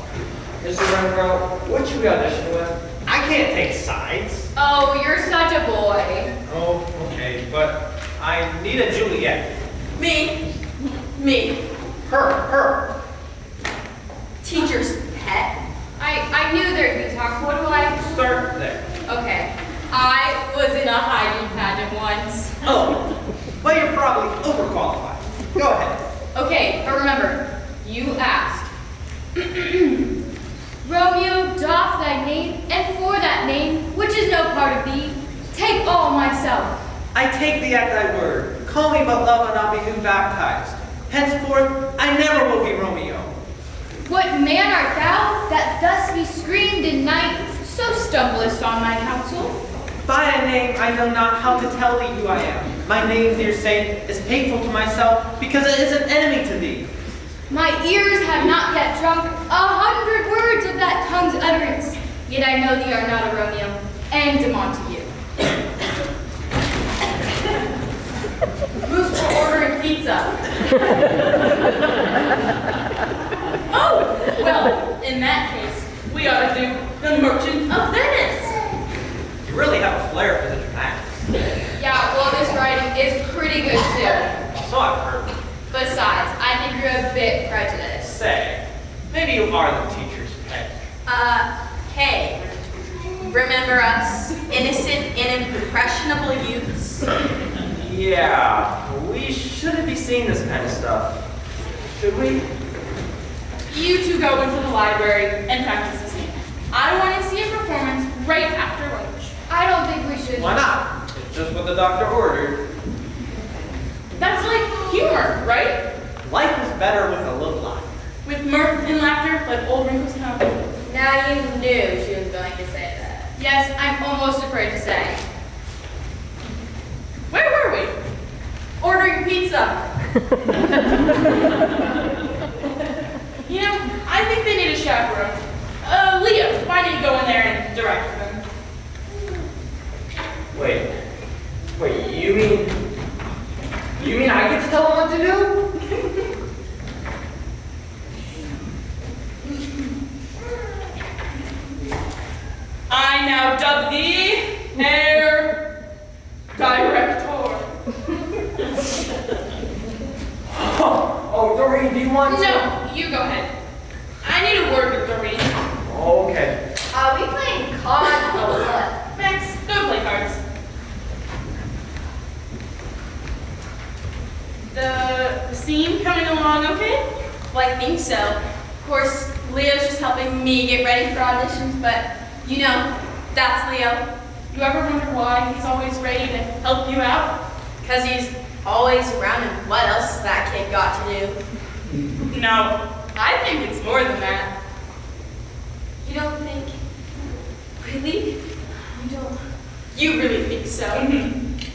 Mr. Renfro, what you auditioning with? I can't take sides. Oh, you're such a boy. Oh, okay, but I need a Juliet. Me. Her. Teacher's pet. I knew there'd be talk. What do I? Start there. Okay. I was in a hiding pageant once. Oh, well, you're probably overqualified. Go ahead. Okay, but remember, you asked. Romeo, doff thy name, and for that name, which is no part of thee, take all myself. I take thee at thy word. Call me but love, and I'll be new baptized. Henceforth, I never will be Romeo. What man art thou that thus be screamed in night, so stumblest on my counsel? By a name I know not how to tell thee who I am. My name, dear saint, is hateful to myself because it is an enemy to thee. My ears have not yet drunk 100 words of that tongue's utterance, Yet I know thee are not a Romeo and a Montague. Who's for ordering pizza? Oh, well, in that case, we ought to do The Merchant of Venice. You really have a flair for the dramatics. Yeah, well, this writing is pretty good too. So I've heard. Besides, I think you're a bit prejudiced. Say, maybe you are the teacher's pet. Hey, remember us, innocent and impressionable youths? Yeah, we shouldn't be seeing this kind of stuff. Should we? You two go into the library and practice the scene. I want to see a performance right after lunch. I don't think we should. Why not? It's just what the doctor ordered. That's like humor, right? Life is better with a little laugh. With mirth and laughter, like old wrinkles come. Now you knew she was going to say that. Yes, I'm almost afraid to say. Where were we? Ordering pizza. You know, I think they need a chaperone. Leo, why don't you go in there and direct them? Wait, you mean I get to tell them what to do? I now dub thee Herr Director. Oh, Doreen, do you want to? No, you go ahead. I need a word with Doreen. Okay. Are we playing cards or what? Max, go play cards. The scene coming along okay? Well, I think so. Of course, Leo's just helping me get ready for auditions, but you know, that's Leo. You ever wonder why he's always ready to help you out? Because he's always around, and what else has that kid got to do? No, I think it's more than that. You don't think? Really? You don't? You really think so?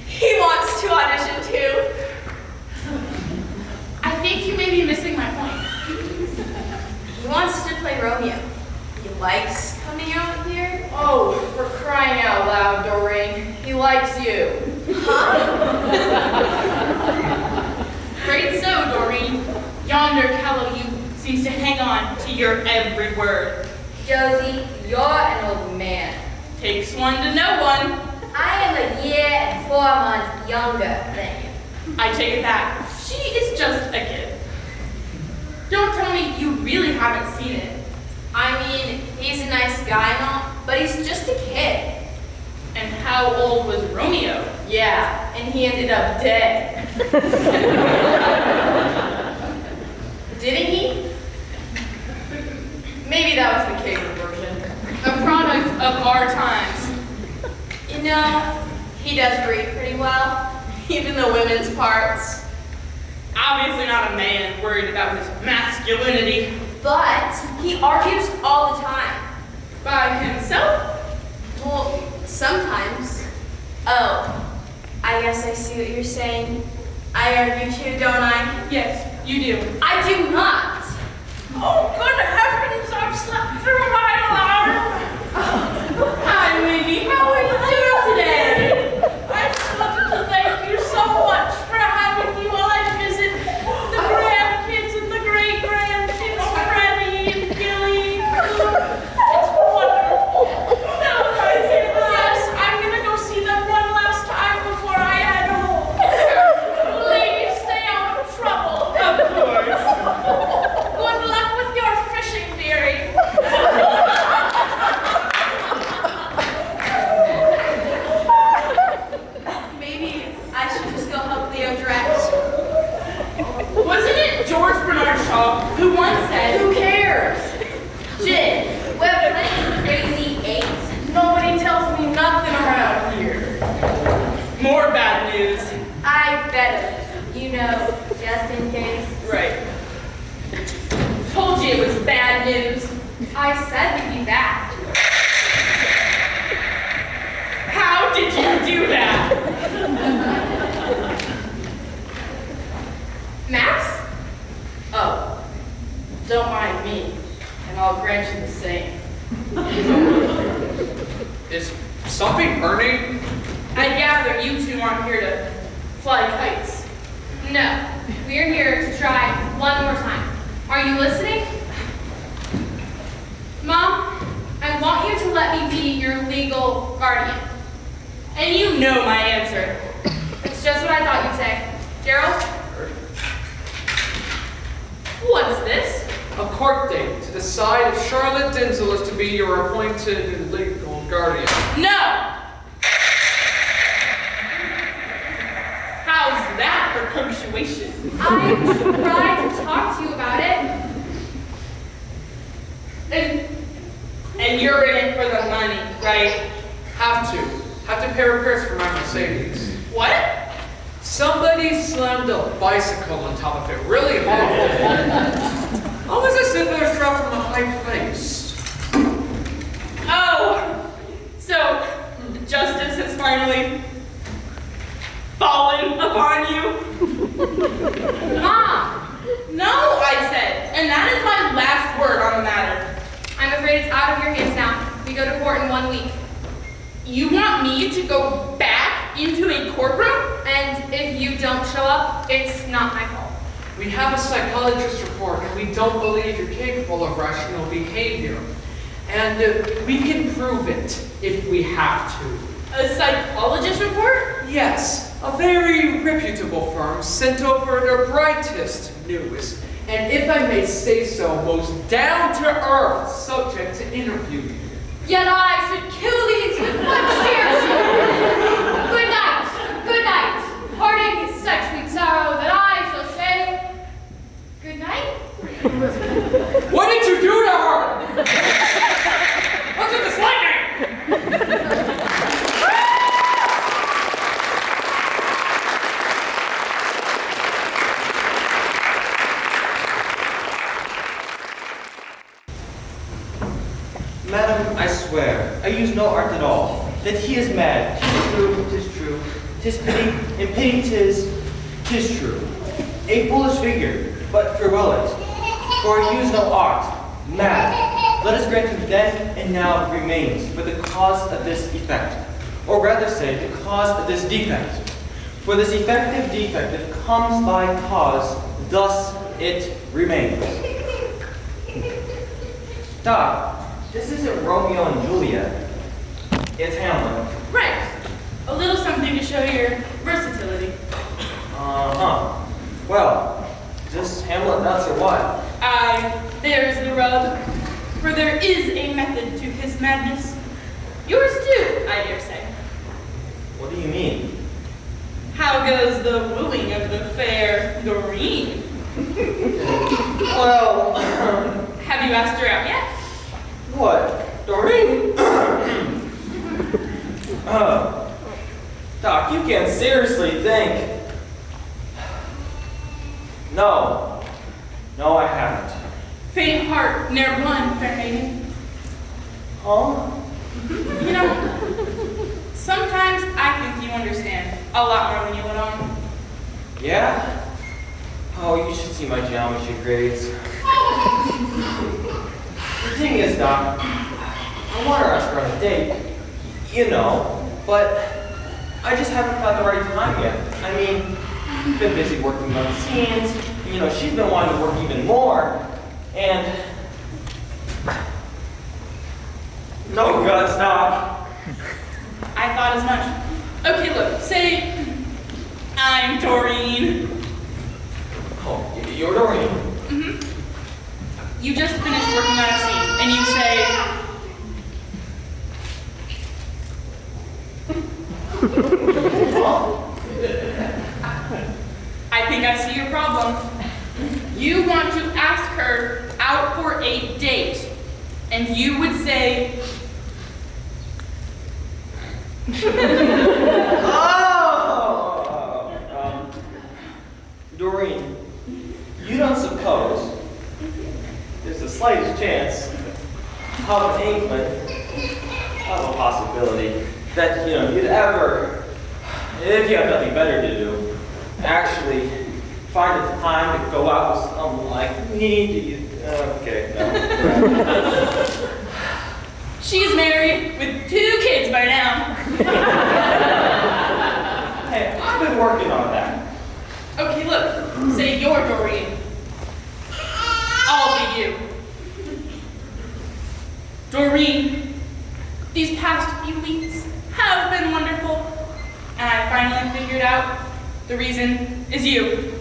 He wants to audition too. I think you may be missing my point. He wants to play Romeo. He likes coming out here. Oh, for crying out loud, Doreen. He likes you. Great so, Doreen. Yonder callow youth seems to hang on to your every word. Josie, you're an old man. Takes one to know one. I am a year and 4 months younger than you. I take it back. She is just a kid. Don't tell me you really haven't seen it. I mean, he's a nice guy and all, but he's just a kid. And how old was Romeo? Yeah, and he ended up dead. Didn't he? Maybe that was the cave version. A product of our times. You know, he does read pretty well, even the women's parts. Obviously not a man worried about his masculinity. But he argues all the time. By himself? Well, sometimes. Oh, I guess I see what you're saying. I argue too, don't I? Yes, you do. I do not. Oh, good heavens, I've slept through my alarm. Hi, Winnie. How are you doing today? I just wanted to thank you so much for having me while I visit the grandkids and the great-grandkids, Freddie and Gilly. It's wonderful. Yes, I'm going to go see them one last time before I head home. Please stay out of trouble. Of course. Good luck with your fishing, dearie. Maybe I should just go help Leo direct. Wasn't it George Bernard Shaw who once said, "Who cares?" Jin, we're playing Crazy 8. Nobody tells me nothing around here. More bad news. I better, you know, just in case. Right. Told you it was bad news. I said we'd be back. How did you do that? Max? Oh, don't mind me, and I'll grant you the same. Something burning? I gather you two aren't here to fly kites. No, we're here to try one more time. Are you listening? Mom, I want you to let me be your legal guardian. And you know my answer. It's just what I thought you'd say. Gerald? What's this? A court date to decide if Charlotte Denzel is to be your appointed legal guardian. No! How's that for punctuation? I tried to talk to you about it. And you're in it for the money, right? Have to pay repairs for my Mercedes. What? Somebody slammed a bicycle on top of it really hard. Almost as if it was dropped from a high place. Oh! So, justice has finally fallen upon you? Mom! No, I said. And that is my last word on the matter. I'm afraid it's out of your hands now. We go to court in 1 week. You want me to go back into a courtroom? And if you don't show up, it's not my fault. We have a psychologist's report and we don't believe you're capable of rational behavior. And we can prove it if we have to. A psychologist report? Yes, a very reputable firm sent over their brightest news. And if I may say so, most down-to-earth subject to interview. Yet I should kill these with one sheer sword. Good night, good night. Parting is such sweet sorrow that I shall say good night. What did you do to her? What's with this lightning? Madam, I swear, I use no art at all. That he is mad, 'tis true. 'Tis pity, and pity 'tis true. A foolish figure, but farewell it. For I use no art, mad. Let us grant him then and now remains for the cause of this effect. Or rather say, the cause of this defect. For this effective defective comes by cause, thus it remains. Doc, this isn't Romeo and Juliet. It's Hamlet. Right. A little something to show your versatility. Uh-huh. Well, is this Hamlet nuts or what? Aye, there's the rub. For there is a method to his madness. Yours too, I dare say. What do you mean? How goes the wooing of the fair Doreen? Well, Have you asked her out yet? what? Doreen? Doc, you can't seriously think. No. No, I haven't. Faint heart ne'er won, fair maiden. Huh? You know, sometimes I think you understand a lot more than you let on. Yeah? Oh, you should see my geometry grades. The thing is, Doc, I want to ask her on a date, you know, but I just haven't found the right time yet. I mean, I've been busy working on scenes, you know, she's been wanting to work even more, and... No guts, Doc. I thought as much. Okay, look, say I'm Doreen. Oh, you're Doreen. Mm-hmm. You just finished working on a scene, and you say, I think I see your problem. You want to ask her out for a date, and you would say, Doreen, you don't suppose there's the slightest chance of an inkling of a possibility that, you know, you'd ever, if you have nothing better to do, actually find the time to go out with someone like me? Okay, no. she's married with 2 kids by now. Hey, I've been working on that. Okay, look. Say you're Doreen. I'll be you. Doreen, these past few weeks have been wonderful. And I finally figured out the reason is you.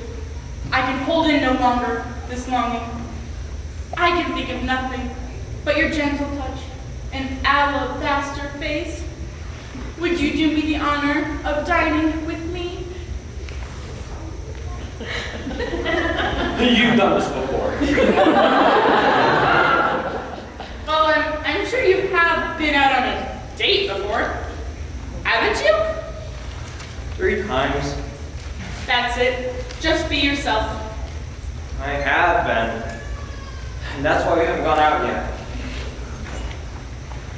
I can hold in no longer this longing. I can think of nothing but your gentle touch and alabaster face. Would you do me the honor of dining with me? You've done this before. Well, I'm sure you have been out on a date before, haven't you? 3 times. That's it. Just be yourself. I have been. And that's why we haven't gone out yet.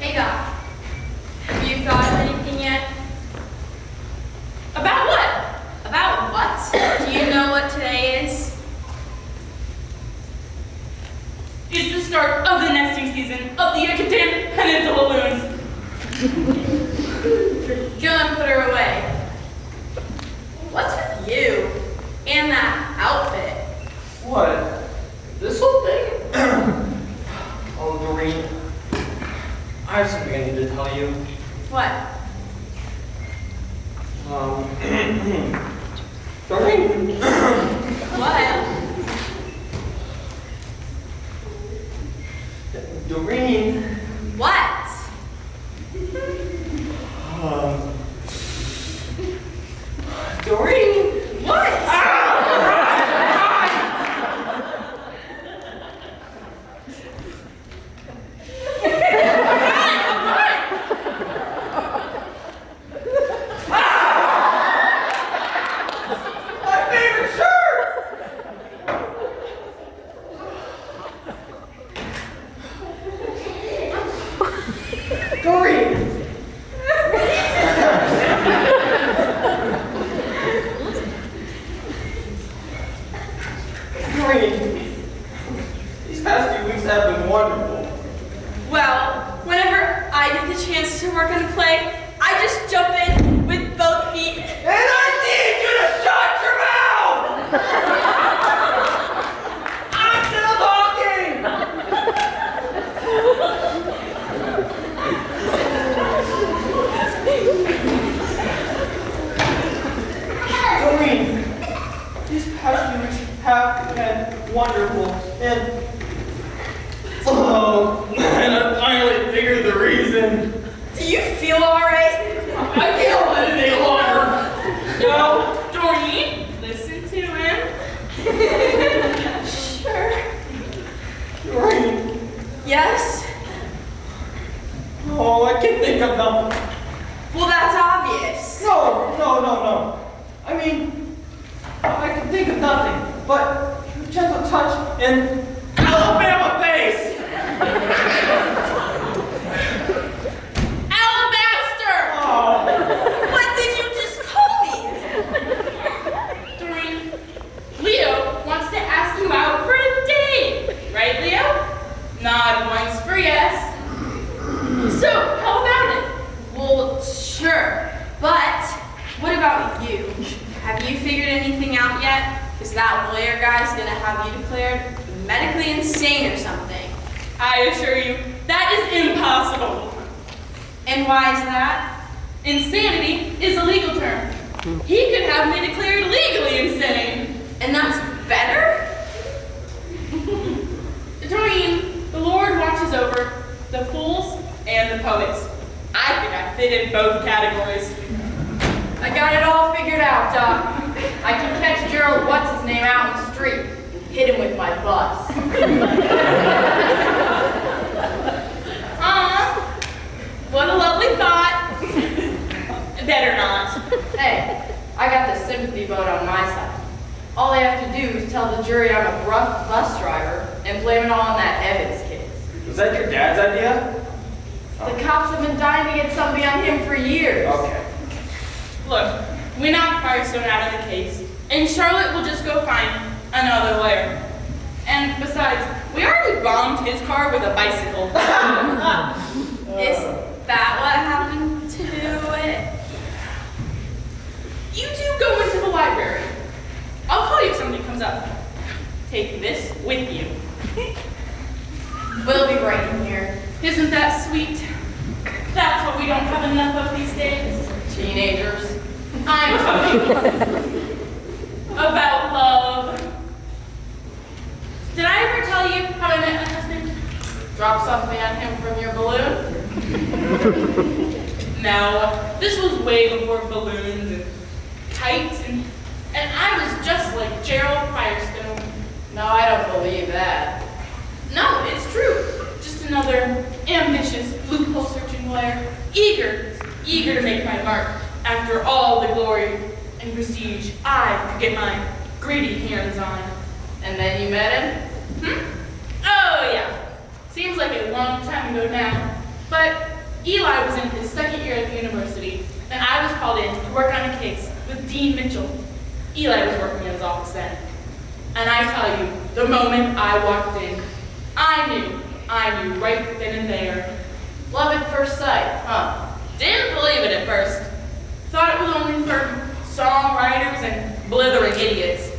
Hey, Doc. Have you thought of anything yet? About what? About what? Do you know what today is? It's the start of the nesting season of the Yucatan Peninsula loons. Go and put her away. What's with you and that outfit? What? This whole thing? Oh, Doreen. I have something I need to tell you. What? Doreen. What? Doreen. What? Doreen. What? My favorite shirt! Doreen! Doreen, these past few weeks have been wonderful. Well, whenever I get the chance to work on a play, I just jump in with both feet. And I need you to shut your mouth! I'm still talking! Doreen, these past few weeks have been wonderful, and and I finally figured the reason. Do you feel alright? I can't let it any longer. No, Doreen, listen to him. Sure. Doreen, Yes? oh, I can't think of nothing. Well, that's obvious. No. I mean, I can think of nothing but your gentle touch and Alabama face. Alabaster! Oh, What did you just call me? Doreen, Leo wants to ask you out for a date. Right, Leo? Nod once for yes. So, how about it? Well, sure. But what about you? Have you figured anything out yet? Is that lawyer guy's gonna have you declared medically insane or something? I assure you, that is impossible. And why is that? Insanity is a legal term. He could have me declared legally insane. And that's better? Doreen, the Lord watches over the fools and the poets. I think I fit in both categories. I got it all figured out, Doc. I can catch Gerald What's-His-Name out in the street. Hit him with my bus. What a lovely thought. Better not. Hey, I got the sympathy vote on my side. All they have to do is tell the jury I'm a bus driver and blame it all on that Evans kid. was that your dad's idea? The cops have been dying to get somebody on him for years. Okay. Look, we knocked Firestone out of the case, and Charlotte will just go find another lawyer. And besides, we already bombed his car with a bicycle. Is that what happened to it? have enough of these days? Teenagers. I'm talking about love. Did I ever tell you how I met my husband? Drop something on him from your balloon? No, this was way before balloons and kites, and I was just like Gerald Firestone. No, I don't believe that. No, it's true. Just another ambitious, loophole-searching lawyer, eager to make my mark after all the glory and prestige I could get my greedy hands on. And then you met him? Oh, yeah. Seems like a long time ago now. But Eli was in his second year at the university, and I was called in to work on a case with Dean Mitchell. Eli was working in his office then. And I tell you, the moment I walked in, I knew right then and there. Love at first sight, huh? Didn't believe it at first. Thought it was only for songwriters and blithering idiots.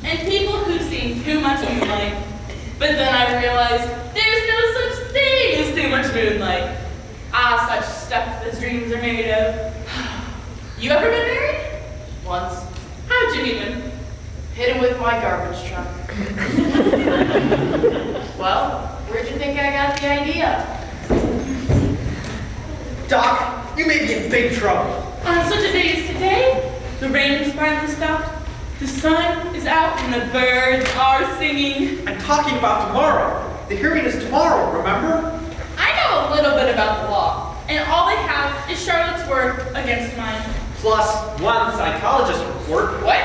And people who've seen too much moonlight. But then I realized there's no such thing as too much moonlight. Ah, such stuff as dreams are made of. You ever been married? Once. How'd you meet him? Hit him with my garbage truck. Well, where'd you think I got the idea? Doc, you may be in big trouble. On such a day as today, the rain has finally stopped. The sun is out and the birds are singing. I'm talking about tomorrow. The hearing is tomorrow, remember? I know a little bit about the law, and all they have is Charlotte's word against mine. Plus one psychologist report. What?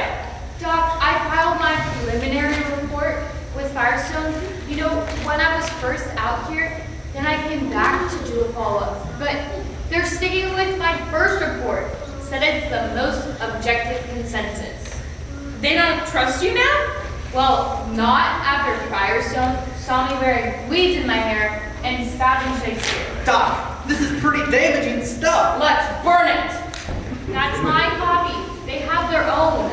Doc, I filed my preliminary report with Firestone. You know, when I was first out here, then I came back to do a follow-up. But they're sticking with my first report. Said it's the most objective consensus. They don't trust you now? Well, not after Firestone saw me wearing weeds in my hair and spouting Shakespeare. Doc, this is pretty damaging stuff. Let's burn it! That's my copy. They have their own.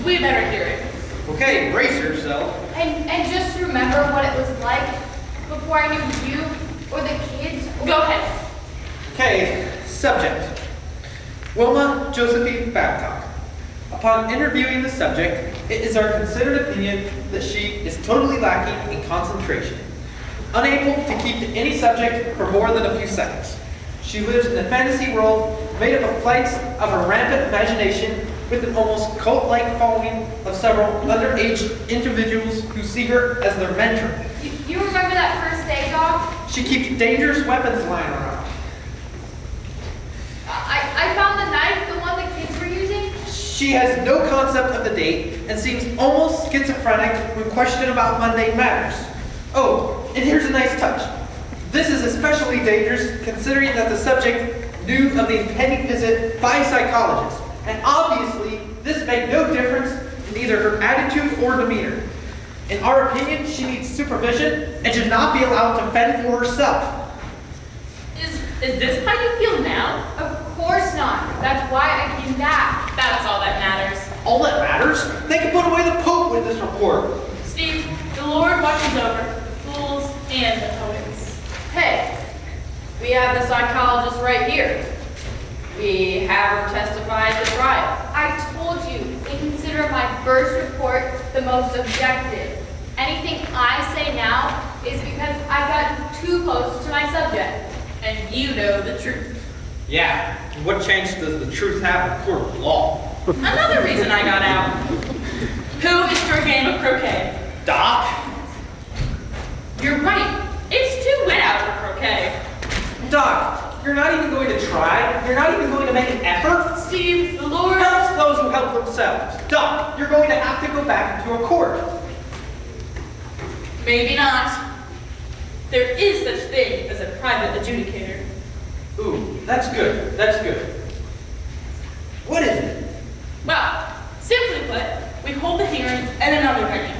We better hear it. Okay, brace yourself. And just remember what it was like before I knew you or the kids. Go ahead. Okay, subject. Wilma Josephine Babcock. Upon interviewing the subject, it is our considered opinion that she is totally lacking in concentration, unable to keep to any subject for more than a few seconds. She lives in a fantasy world made up of flights of her rampant imagination with an almost cult-like following of several underage individuals who see her as their mentor. You remember that first day, Doc? She keeps dangerous weapons lying around. I found the knife, the one the kids were using. She has no concept of the date and seems almost schizophrenic when questioned about mundane matters. Oh, and here's a nice touch. This is especially dangerous considering that the subject knew of the impending visit by a psychologist, and obviously this made no difference in either her attitude or demeanor. In our opinion, she needs supervision and should not be allowed to fend for herself. Is this how you feel now? Of course not. That's why I came back. That's all that matters. All that matters? They can put away the Pope with this report. Steve, the Lord watches over the fools and the poets. Hey, we have the psychologist right here. We have her testify at the trial. I told you, they consider my first report the most objective. Anything I say now is because I've gotten too close to my subject. And you know the truth. Yeah, what chance does the truth have in court of law? Another reason I got out. Who is for a game of croquet? Doc? You're right. It's too wet out for croquet. Doc, you're not even going to try? You're not even going to make an effort? Steve, the Lord... Helps those who help themselves. Doc, you're going to have to go back into a court. Maybe not. There is such thing as a private adjudicator. Ooh, that's good. That's good. What is it? Well, simply put, we hold the hearing at another venue,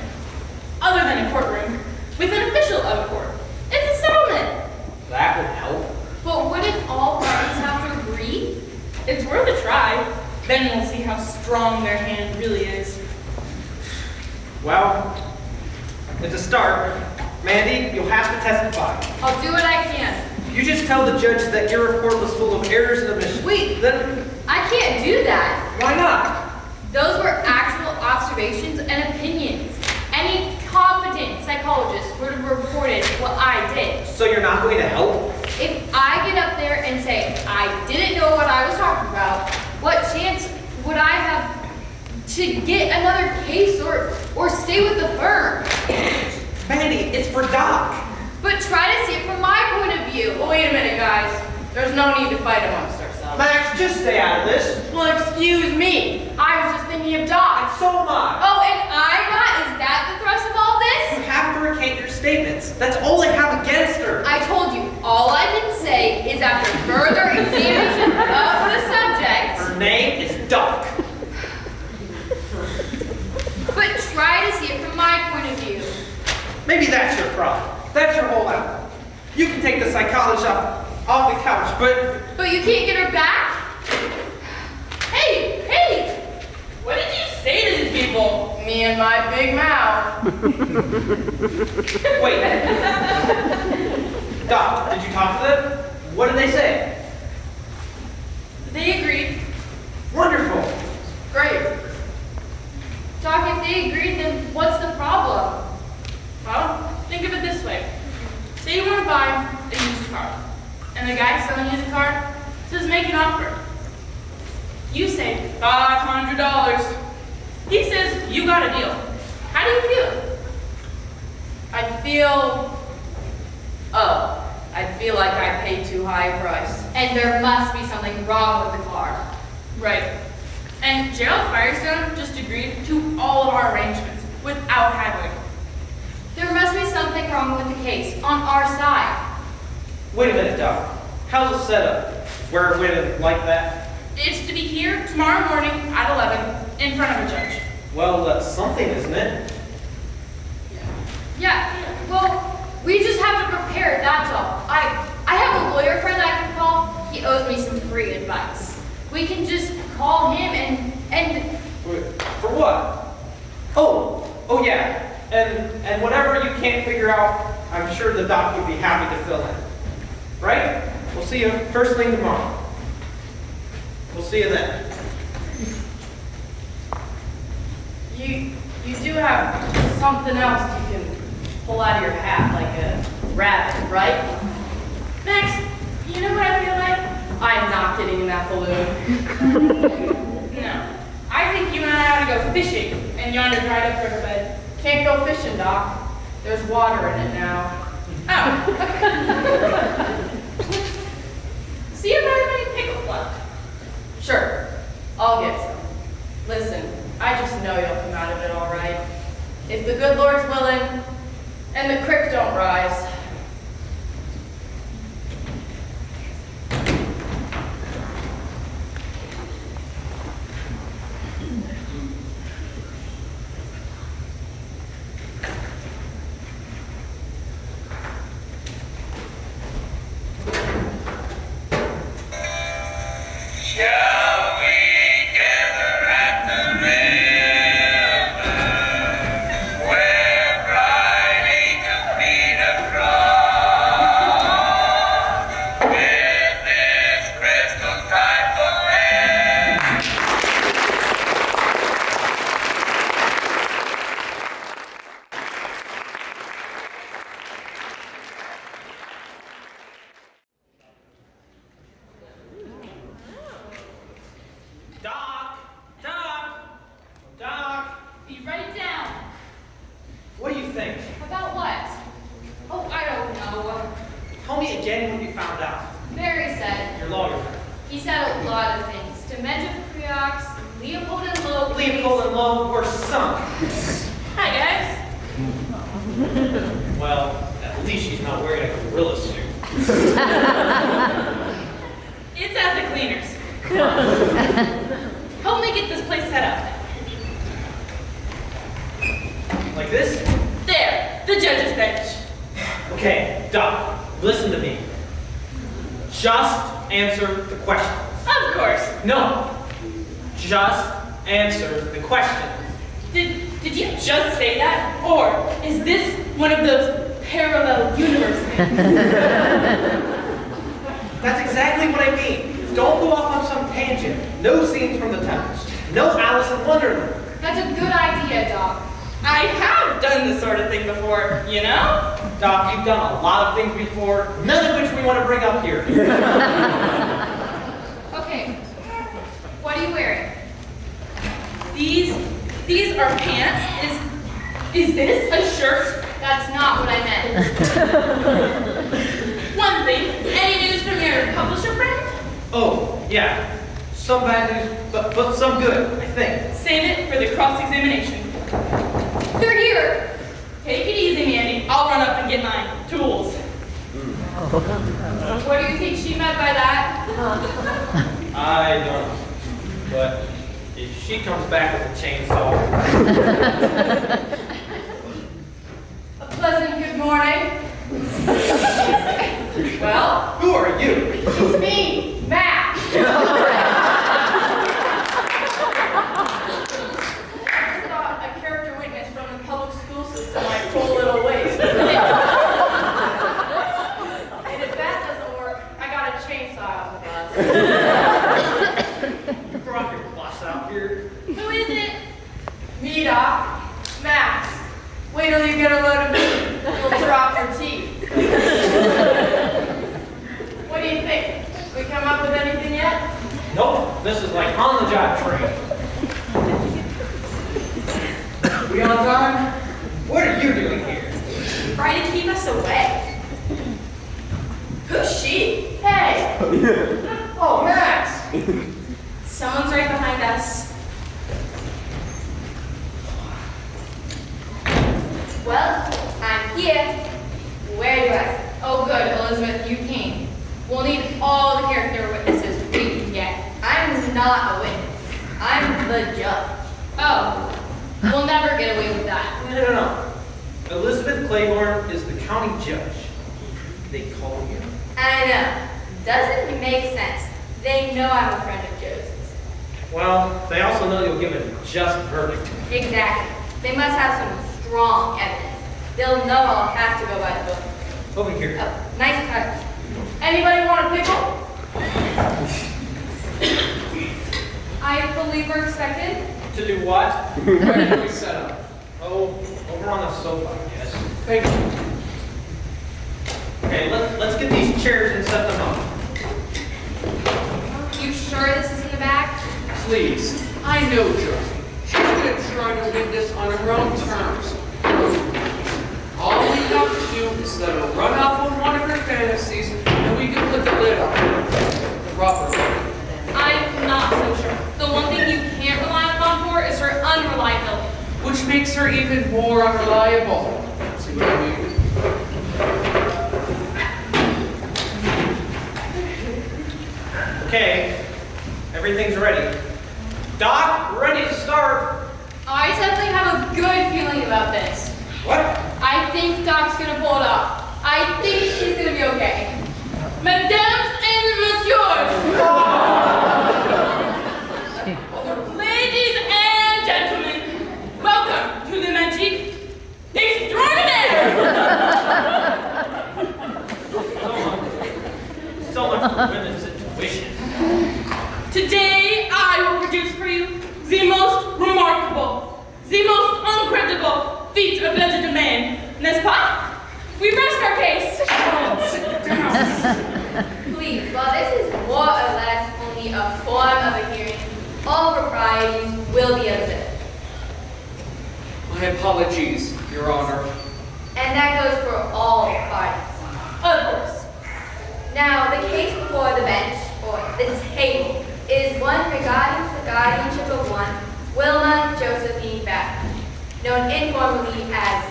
other than a courtroom, with an official of a court. It's a settlement. That would help. But wouldn't all parties have to agree? It's worth a try. Then we'll see how strong their hand really is. Well, it's a start. Mandy, you'll have to testify. I'll do what I can. You just tell the judge that your report was full of errors and omissions. Wait. Then I can't do that. why not? Those were actual observations and opinions. Any competent psychologist would have reported what I did. So you're not going to help? If I get up there and say I didn't know what I was talking about, what chance would I have to get another case or stay with the firm? Mandy, it's for Doc. But try to see it from my point of view. Well, wait a minute, guys. There's no need to fight amongst ourselves. Max, just stay out of this. Well, excuse me. I was just thinking of Doc. And so am I. Oh, and I'm not? Is that the thrust of all You this? have to recant your statements. That's all I have against her. I told you, all I can say is after further examination of the subject. Her name is Doc. But try to see it from my point of view. Maybe that's your problem. That's your whole outlook. You can take the psychologist off the couch, but But you can't get her back? Hey! What did you say to these people? Me and my big mouth. wait. Doc, did you talk to them? What did they say? They agreed. Wonderful. Great. Doc, if they agreed, then what's the problem? Well, think of it this way. Say you want to buy a used car, and the guy selling you the car says make an offer. You say $500. He says you got a deal. How do you feel? I'd feel like I paid too high a price. And there must be something wrong with the car. Right. And Gerald Firestone just agreed to all of our arrangements without haggling. There must be something wrong with the case on our side. Wait a minute, Doc. How's the setup? We're winning like that? It's to be here tomorrow morning at 11 in front of a judge. Well, that's something, isn't it? Yeah, well, we just have to prepare, that's all. I have a lawyer friend I can call. He owes me some free advice. We can just call him and Wait, for what? Oh yeah. And whatever you can't figure out, I'm sure the doc would be happy to fill in. Right? We'll see you first thing tomorrow. We'll see you then. You do have something else you can pull out of your hat like a rabbit, right? Max, you know what I feel like? I'm not getting in that balloon. No. I think you and I ought to go fishing in yonder dried up riverbed. Can't go fishing, Doc. There's water in it now. Oh. See if I have any pickles left. Sure, I'll get some. Listen, I just know you'll come out of it all right. If the good Lord's willing, and the creek don't rise. Shall we gather at the river, where bright angels meet across, with this crystal tide forever? Doc! be right down. What do you think? About what? Oh, I don't know. Tell me again what you found out. Mary said, Your lawyer friend. he said a lot of things. Dementia Preox, Leopold and Loeb. Leopold and Loeb were sunk. Hi, guys. Well, at least she's not wearing a gorilla suit. It's at the cleaners. Help me get this place set up. Like this? There, the judge's bench. Okay, Doc, listen to me. Just answer the question. Of course. No. Just answer the question. Did you just say that? Or is this one of those parallel universes? That's exactly what I mean. Don't go off on some tangent. No scenes from the Tempest. No Alice in Wonderland. That's a good idea, Doc. I have done this sort of thing before, you know? Doc, you've done a lot of things before, none of which we want to bring up here. Okay. What are you wearing? These are pants. Is this a shirt? That's not what I meant. One thing, any news from your publisher friend? Oh, yeah. Some bad news, but some good, I think. Save it for the cross-examination. They're here. Take it easy, Mandy. I'll run up and get my tools. What do you think she meant by that? I don't know. But if she comes back with a chainsaw. A pleasant good morning. Well, Who are you? it's me, Matt. I thought a character witness from the public school system might pull a little waste. And if that doesn't work, I got a chainsaw out of the bus. You brought your bus out here. Who is it? Me, Doc. Max. Wait till you get a load of me. You'll drop your teeth. What do you think? We come up with anything yet? Nope, this is like on-the-job training. We on time? What are you doing here? Trying to keep us away. Who's she? Hey, Oh, Max! Someone's right behind us. Well, I'm here. Where are you guys? Oh, good, Elizabeth, you came. We'll need all the character witnesses we can get. I'm not a witness. I'm the judge. Oh, we'll never get away with that. No. Elizabeth Claiborne is the county judge. They call you. I know. Doesn't make sense. They know I'm a friend of Joseph's. Well, they also know you'll give a just verdict. Exactly. They must have some strong evidence. They'll know I'll have to go by the book. Over here. Oh, nice touch. anybody want a pickle? I believe we're expected. To do what? Where can we set up? Oh, over on the sofa, yes. Thank you. Okay, let's get these chairs and set them up. You sure this is in the back? Please, I know Josie. She's going to try to win this on her own terms. All we have to do is let her run off on one of her fantasies, and we can put the lid on her. Properly. I'm not so sure. The one thing you can't rely upon for is her unreliability. Which makes her even more unreliable. See what I mean? Okay, everything's ready. Doc, we're ready to start. I definitely have a good feeling about this. What? I think Doc's gonna pull it off. I think she's gonna be okay. Mesdames and messieurs! Ladies and gentlemen, welcome to the Magic Extraordinaire! So much for women's intuition. Today, I will produce for you the most remarkable, the most incredible feat of legerdemain, n'est-ce pas? We rest our case. Please, while this is more or less only a form of a hearing, all proprieties will be observed. My apologies, Your Honor. And that goes for all parties. Of course. Now, the case before the bench, or the table, is one regarding the guardianship of one Wilma Josephine Babcock, known informally as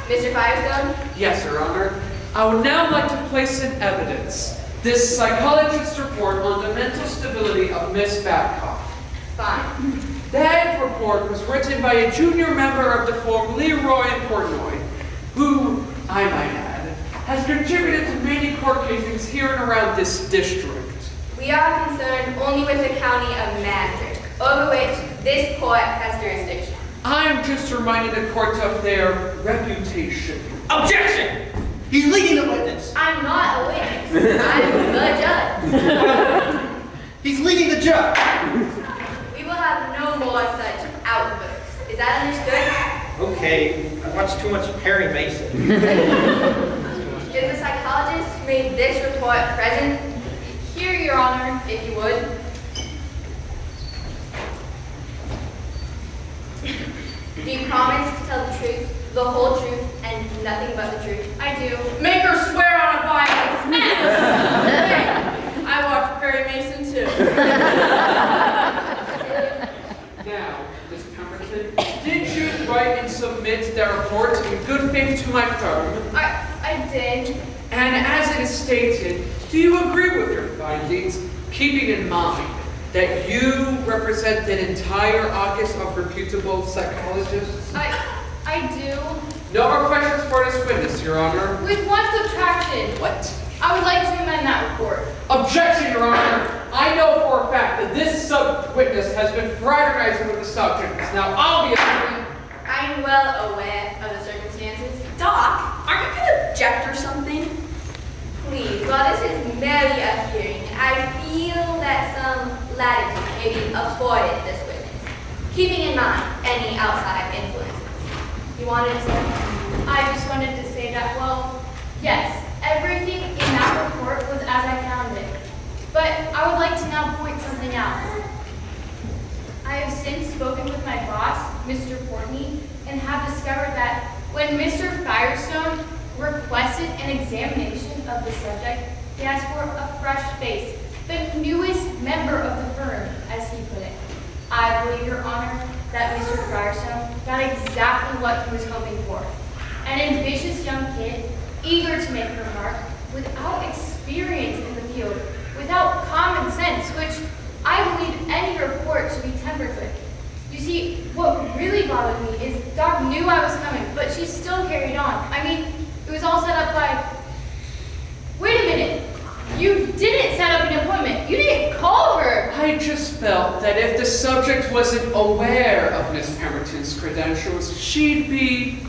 Mr. Firestone. Yes, Your Honor. I would now like to place in evidence this psychologist's report on the mental stability of Miss Babcock. Fine. That report was written by a junior member of the firm Leroy and Portnoy, who, I might add, has contributed to many court casings here and around this district. We are concerned only with the county of Mandrake, over which this court has jurisdiction. I'm just reminding the court of their reputation. Objection! He's leading the witness. I'm not a witness. I'm the judge. He's leading the judge. We will have no more such outbursts. Is that understood? Okay, I watched too much Perry Mason. Is the psychologist who made this report present? Here, Your Honor. If you would. Do you promise to tell the truth, the whole truth, and nothing but the truth? I do. Make her swear on a Bible. Hey, I watched Perry Mason too. Now, Miss Pemberton, did you write and submit that report in good faith to my firm? I did. And as it is stated, do you agree with your findings, keeping in mind that you represent an entire office of reputable psychologists? I do. No more questions for this witness, Your Honor. With one subtraction. What? I would like to amend that report. Objection, Your Honor. I know for a fact that this witness has been fraternizing with the subjects. Now, obviously, I'm well aware of the circumstances. Doc, are you going to object or something? Please, while this is merely a hearing, I feel that some latitude may be afforded this witness, keeping in mind any outside influences. You wanted to say? I just wanted to say that, well, yes, everything in that report was as I found it. But I would like to now point something out. I have since spoken with my boss, Mr. Portney, and have discovered that when Mr. Firestone requested an examination of the subject, he asked for a fresh face, the newest member of the firm, as he put it. I believe, Your Honor, that Mr. Firestone got exactly what he was hoping for. An ambitious young kid, eager to make her mark, without experience in the field, without common sense, which I believe any report should be tempered with. You see, what really bothered me is Doc knew I was coming, but she still carried on. I mean, it was all set up by... Wait a minute. You didn't set up an appointment. You didn't call her. I just felt that if the subject wasn't aware of Miss Pemberton's credentials, she'd be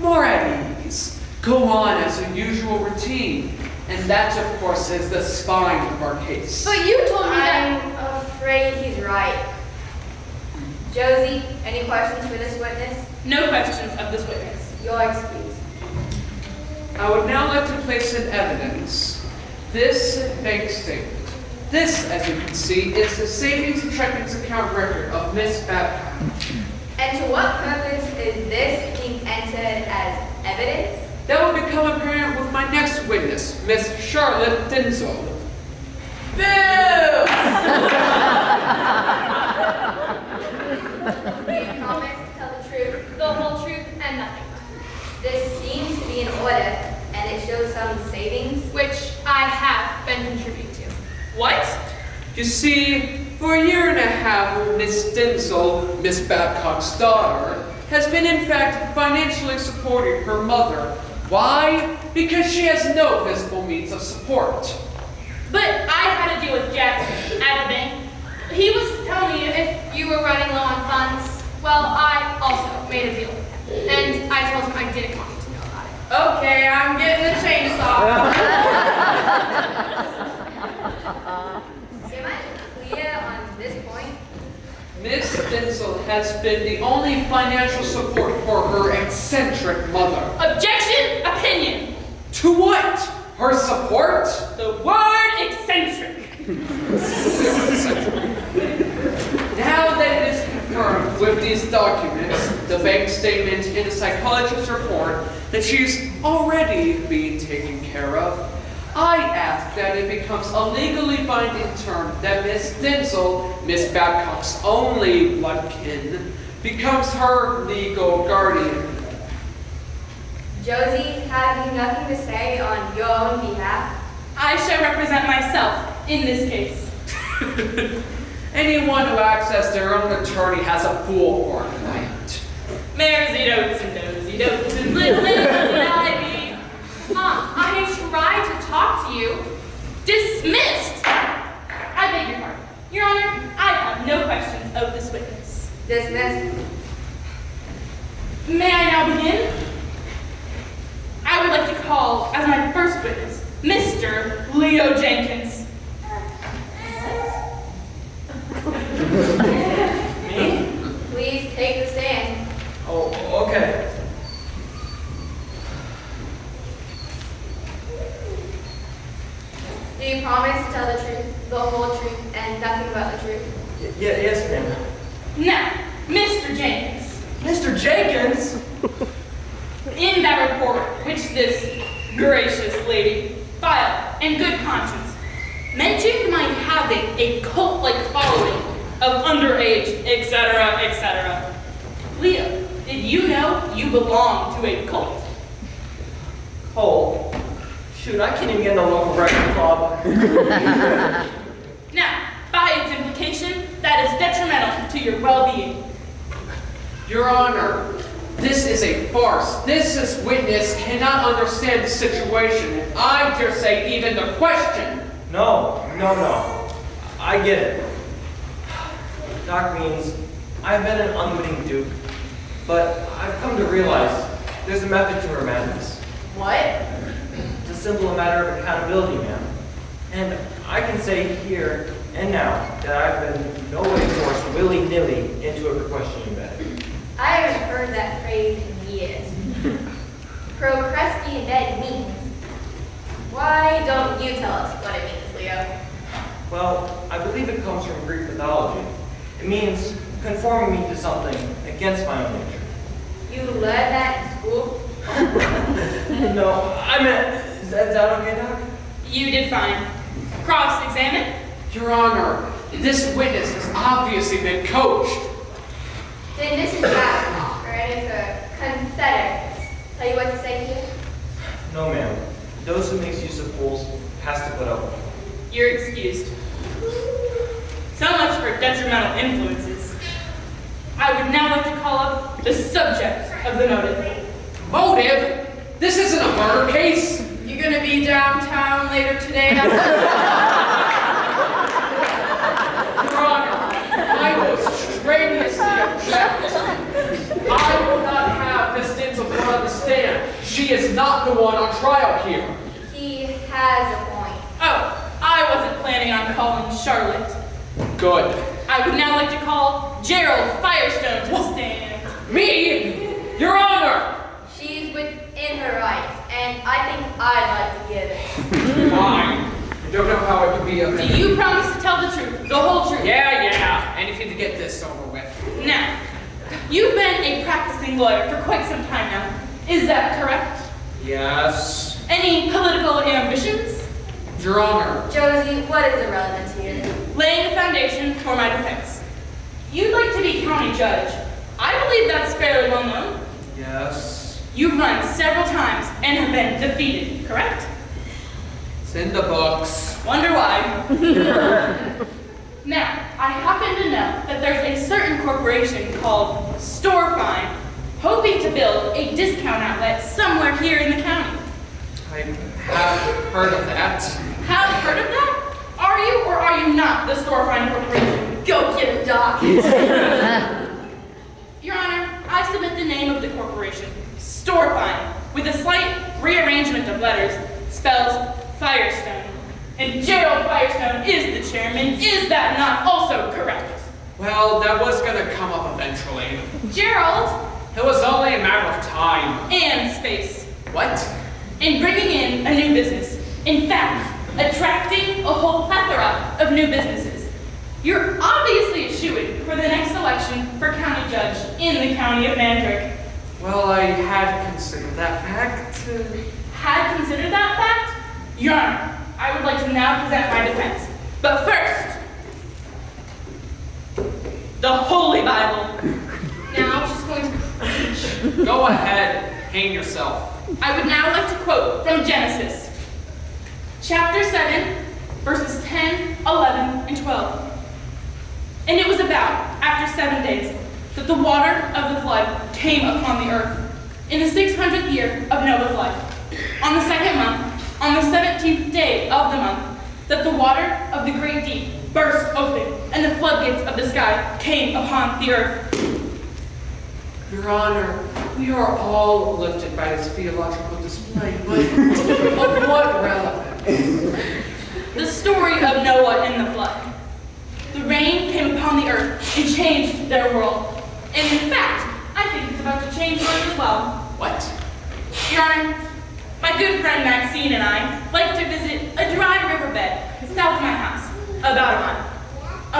more at ease, go on as a usual routine. And that, of course, is the spine of our case. But you told me that... I'm afraid he's right. Josie, any questions for this witness? No questions of this witness. You're excused. I would now like to place in evidence this bank statement. This, as you can see, is the savings and checkings account record of Miss Babcock. And to what purpose is this being entered as evidence? That will become apparent with my next witness, Miss Charlotte Denzel. Boo! Do you promise to tell the truth? The whole truth and nothing but. This seems to be in order, and it shows some savings. Which I have been contributing to. What? You see, for a year and a half, Miss Denzel, Miss Babcock's daughter, has been in fact financially supporting her mother. Why? Because she has no visible means of support. But I had a deal with Jackson at the bank. He was telling me if You were running low on funds. Well, I also made a deal with him. And I told him I didn't want you to know about it. Okay, I'm getting the chainsaw. Am I clear on this point? Miss Denzel has been the only financial support for her eccentric mother. objection, opinion. To what? Her support? The word eccentric. Now that it is confirmed with these documents, the bank statement and the psychologist's report, that she's already being taken care of, I ask that it becomes a legally binding term that Miss Denzel, Miss Babcock's only blood kin, becomes her legal guardian. Josie, have you nothing to say on your own behalf? I shall represent myself in this case. Anyone who acts as their own attorney has a fool for a client. Maresy dotes and dozy dotes and little ivy. Mom, I tried to talk to you. Dismissed. I beg your pardon. Your Honor, I have no questions of this witness. Dismissed. May I now begin? I would like to call as my first witness, Mr. Leo Jenkins. Me? Please take the stand. Oh, okay. Do you promise to tell the truth, the whole truth, and nothing but the truth? Yes, ma'am. Now, Mr. Jenkins, Mr. Jenkins? in that report which this gracious lady filed in good conscience mentioned my having a cult-like following of underage, etc., etc. Leo, did you know you belong to a cult? Oh, shoot, I can't even get in the local breakfast club. Now, by its implication, that is detrimental to your well-being. Your Honor, this is a farce. This witness cannot understand the situation, and I dare say even the question. No. I get it. Doc means I've been an unwitting dupe, but I've come to realize there's a method to her madness. What? It's a simple matter of accountability, ma'am. And I can say here and now that I've been no way forced willy-nilly into a questioning bed. I haven't heard that phrase in years. Procrastinate means. Why don't you tell us what it means, Leo? Well, I believe it comes from Greek mythology. It means conforming me to something against my own nature. You learned that in school? No, I meant, is that okay, Doc? You did fine. Cross-examine. Your Honor, this witness has obviously been coached. Did Mrs. Babcock or any of her confederates tell you what to say here? No, ma'am. Those who makes use of fools has to put up with it. You're excused. So much for detrimental influences. I would now like to call up the subject of the motive. Motive? This isn't a murder case. You gonna be downtown later today? Your Honor, I most strenuously object. I will not have Miss Dinsel on the stand. She is not the one on trial here. He has a point. Oh, I wasn't planning on calling Charlotte. Good. I would now like to call Gerald Firestone to the stand. Me? Your Honor! She's within her rights, and I think I'd like to give it. Fine. I don't know how it could be of Do you promise to tell the truth, the whole truth? Yeah. Anything to get this over with. Now, you've been a practicing lawyer for quite some time now. Is that correct? Yes. Any political ambitions? Your Honor. Josie, what is the relevance here? Laying the foundation for my defense. You'd like to be county judge. I believe that's fairly well known. Yes. You've run several times and have been defeated, correct? It's in the books. Wonder why. Now, I happen to know that there's a certain corporation called Storefine hoping to build a discount outlet somewhere here in the county. I have heard of that. Have heard of that? Are you or are you not the Storefine Corporation? Go get him, Doc. Your Honor, I submit the name of the corporation, Storefine, with a slight rearrangement of letters, spells Firestone. And Gerald Firestone is the chairman. Is that not also correct? Well, that was gonna come up eventually. Gerald It was only a matter of time. and space. What? In bringing in a new business. In fact, attracting a whole plethora of new businesses. You're obviously a shoo-in for the next election for county judge in the county of Mandrake. Well, I had considered that fact. Had considered that fact? Your Honor, I would like to now present my defense. But first, the Holy Bible. Now she's going to preach. Go ahead, hang yourself. I would now like to quote from Genesis, chapter 7, verses 10, 11, and 12. And it was about, after 7 days, that the water of the flood came upon the earth, in the 600th year of Noah's life, on the 2nd month, on the 17th day of the month, that the water of the great deep burst open, and the floodgates of the sky came upon the earth. Your Honor, we are all lifted by this theological display, but of what relevance? The story of Noah and the flood. The rain came upon the earth and changed their world. And in fact, I think it's about to change yours as well. What? Your Honor, my good friend Maxine and I like to visit a dry riverbed south of my house, about a mile.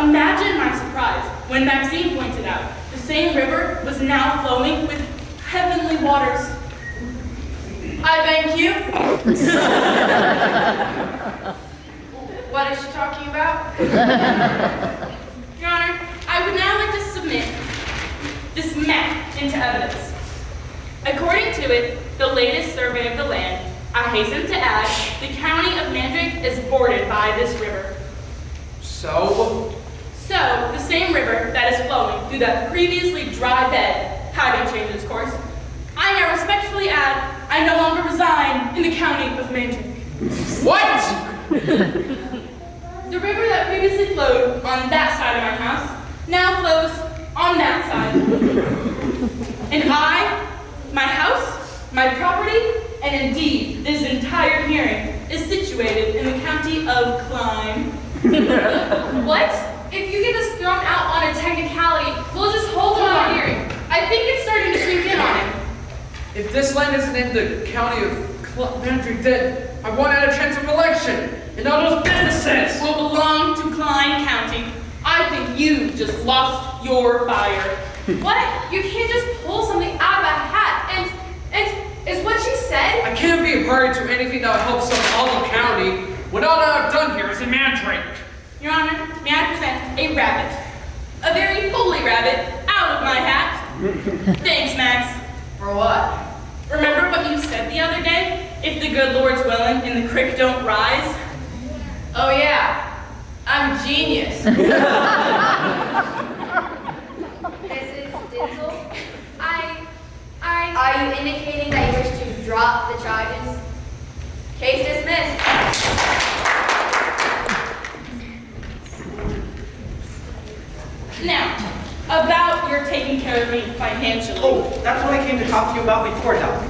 Imagine my surprise when Maxine pointed out the same river was now flowing with heavenly waters. I thank you. What is she talking about? Your Honor, I would now like to submit this map into evidence. According to it, the latest survey of the land, I hasten to add, the county of Mandrake is bordered by this river. So? So, the same river that is flowing through that previously dry bed, having changed its course, I now respectfully add, I no longer reside in the county of Mandrake. What? The river that previously flowed on that side of my house now flows on that side. And I, my house, my property, and indeed this entire hearing is situated in the county of Klein. What? If you get this thrown out on a technicality, we'll just hold on our hearing. I think it's starting to sink in on him. If this land isn't in the county of Mandrake, then I won't have a chance of election. And all those businesses Will belong to Klein County. I think you just lost your fire. What? You can't just pull something out of a hat and is what she said? I can't be a party to anything that will help some other county when all that I've done here is in Mandrake. Your Honor, may I present a rabbit? A very holy rabbit out of my hat. Thanks, Max. For what? Remember what you said the other day? If the good Lord's willing and the creek don't rise? Oh yeah, I'm genius. Mrs. Dinsel, are you indicating that you wish to drop the charges? Case dismissed. Now, about your taking care of me financially. Oh, that's what I came to talk to you about before, Doc.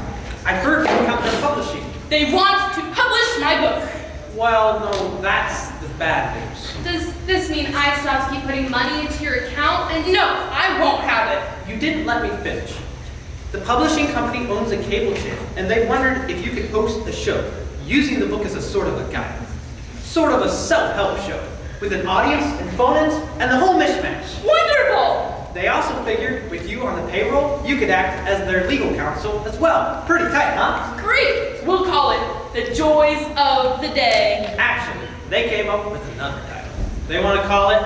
I've heard from Kepner Publishing. They want to publish my book. Well, no, that's the bad news. Does this mean I still have to keep putting money into your account? And No, I won't have it. You didn't let me finish. The publishing company owns a cable channel, and they wondered if you could host a show using the book as a sort of a guide. Sort of a self-help show, with an audience and phone-ins and the whole mishmash. Wonderful! They also figured with you on the payroll, you could act as their legal counsel as well. Pretty tight, huh? Great! We'll call it The Joys of the Day. Actually, they came up with another title. They want to call it,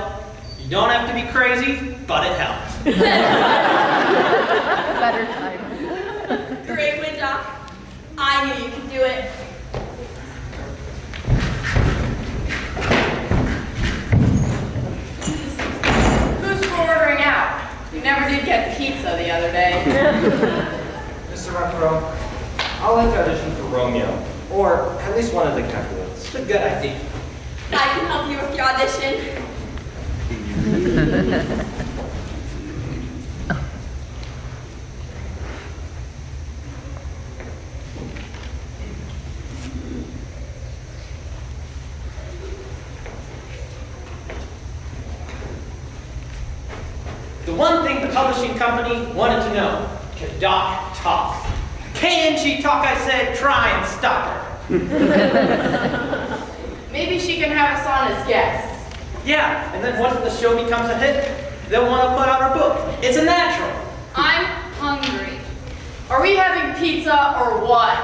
You Don't Have to Be Crazy, But It Helps. Better time. Great win, Doc. I knew you could do it. Who's for ordering out? You never did get pizza the other day. Mr. Renfro, I'll like to audition for Romeo, or at least one of the Capulets. It's a good idea. I can help you with your audition. The one thing the publishing company wanted to know, can Doc talk? Can she talk? I said, try and stop her. Maybe she can have us on as guests. Yeah, and then once the show becomes a hit, they'll want to put out her book. It's a natural. I'm hungry. Are we having pizza or what?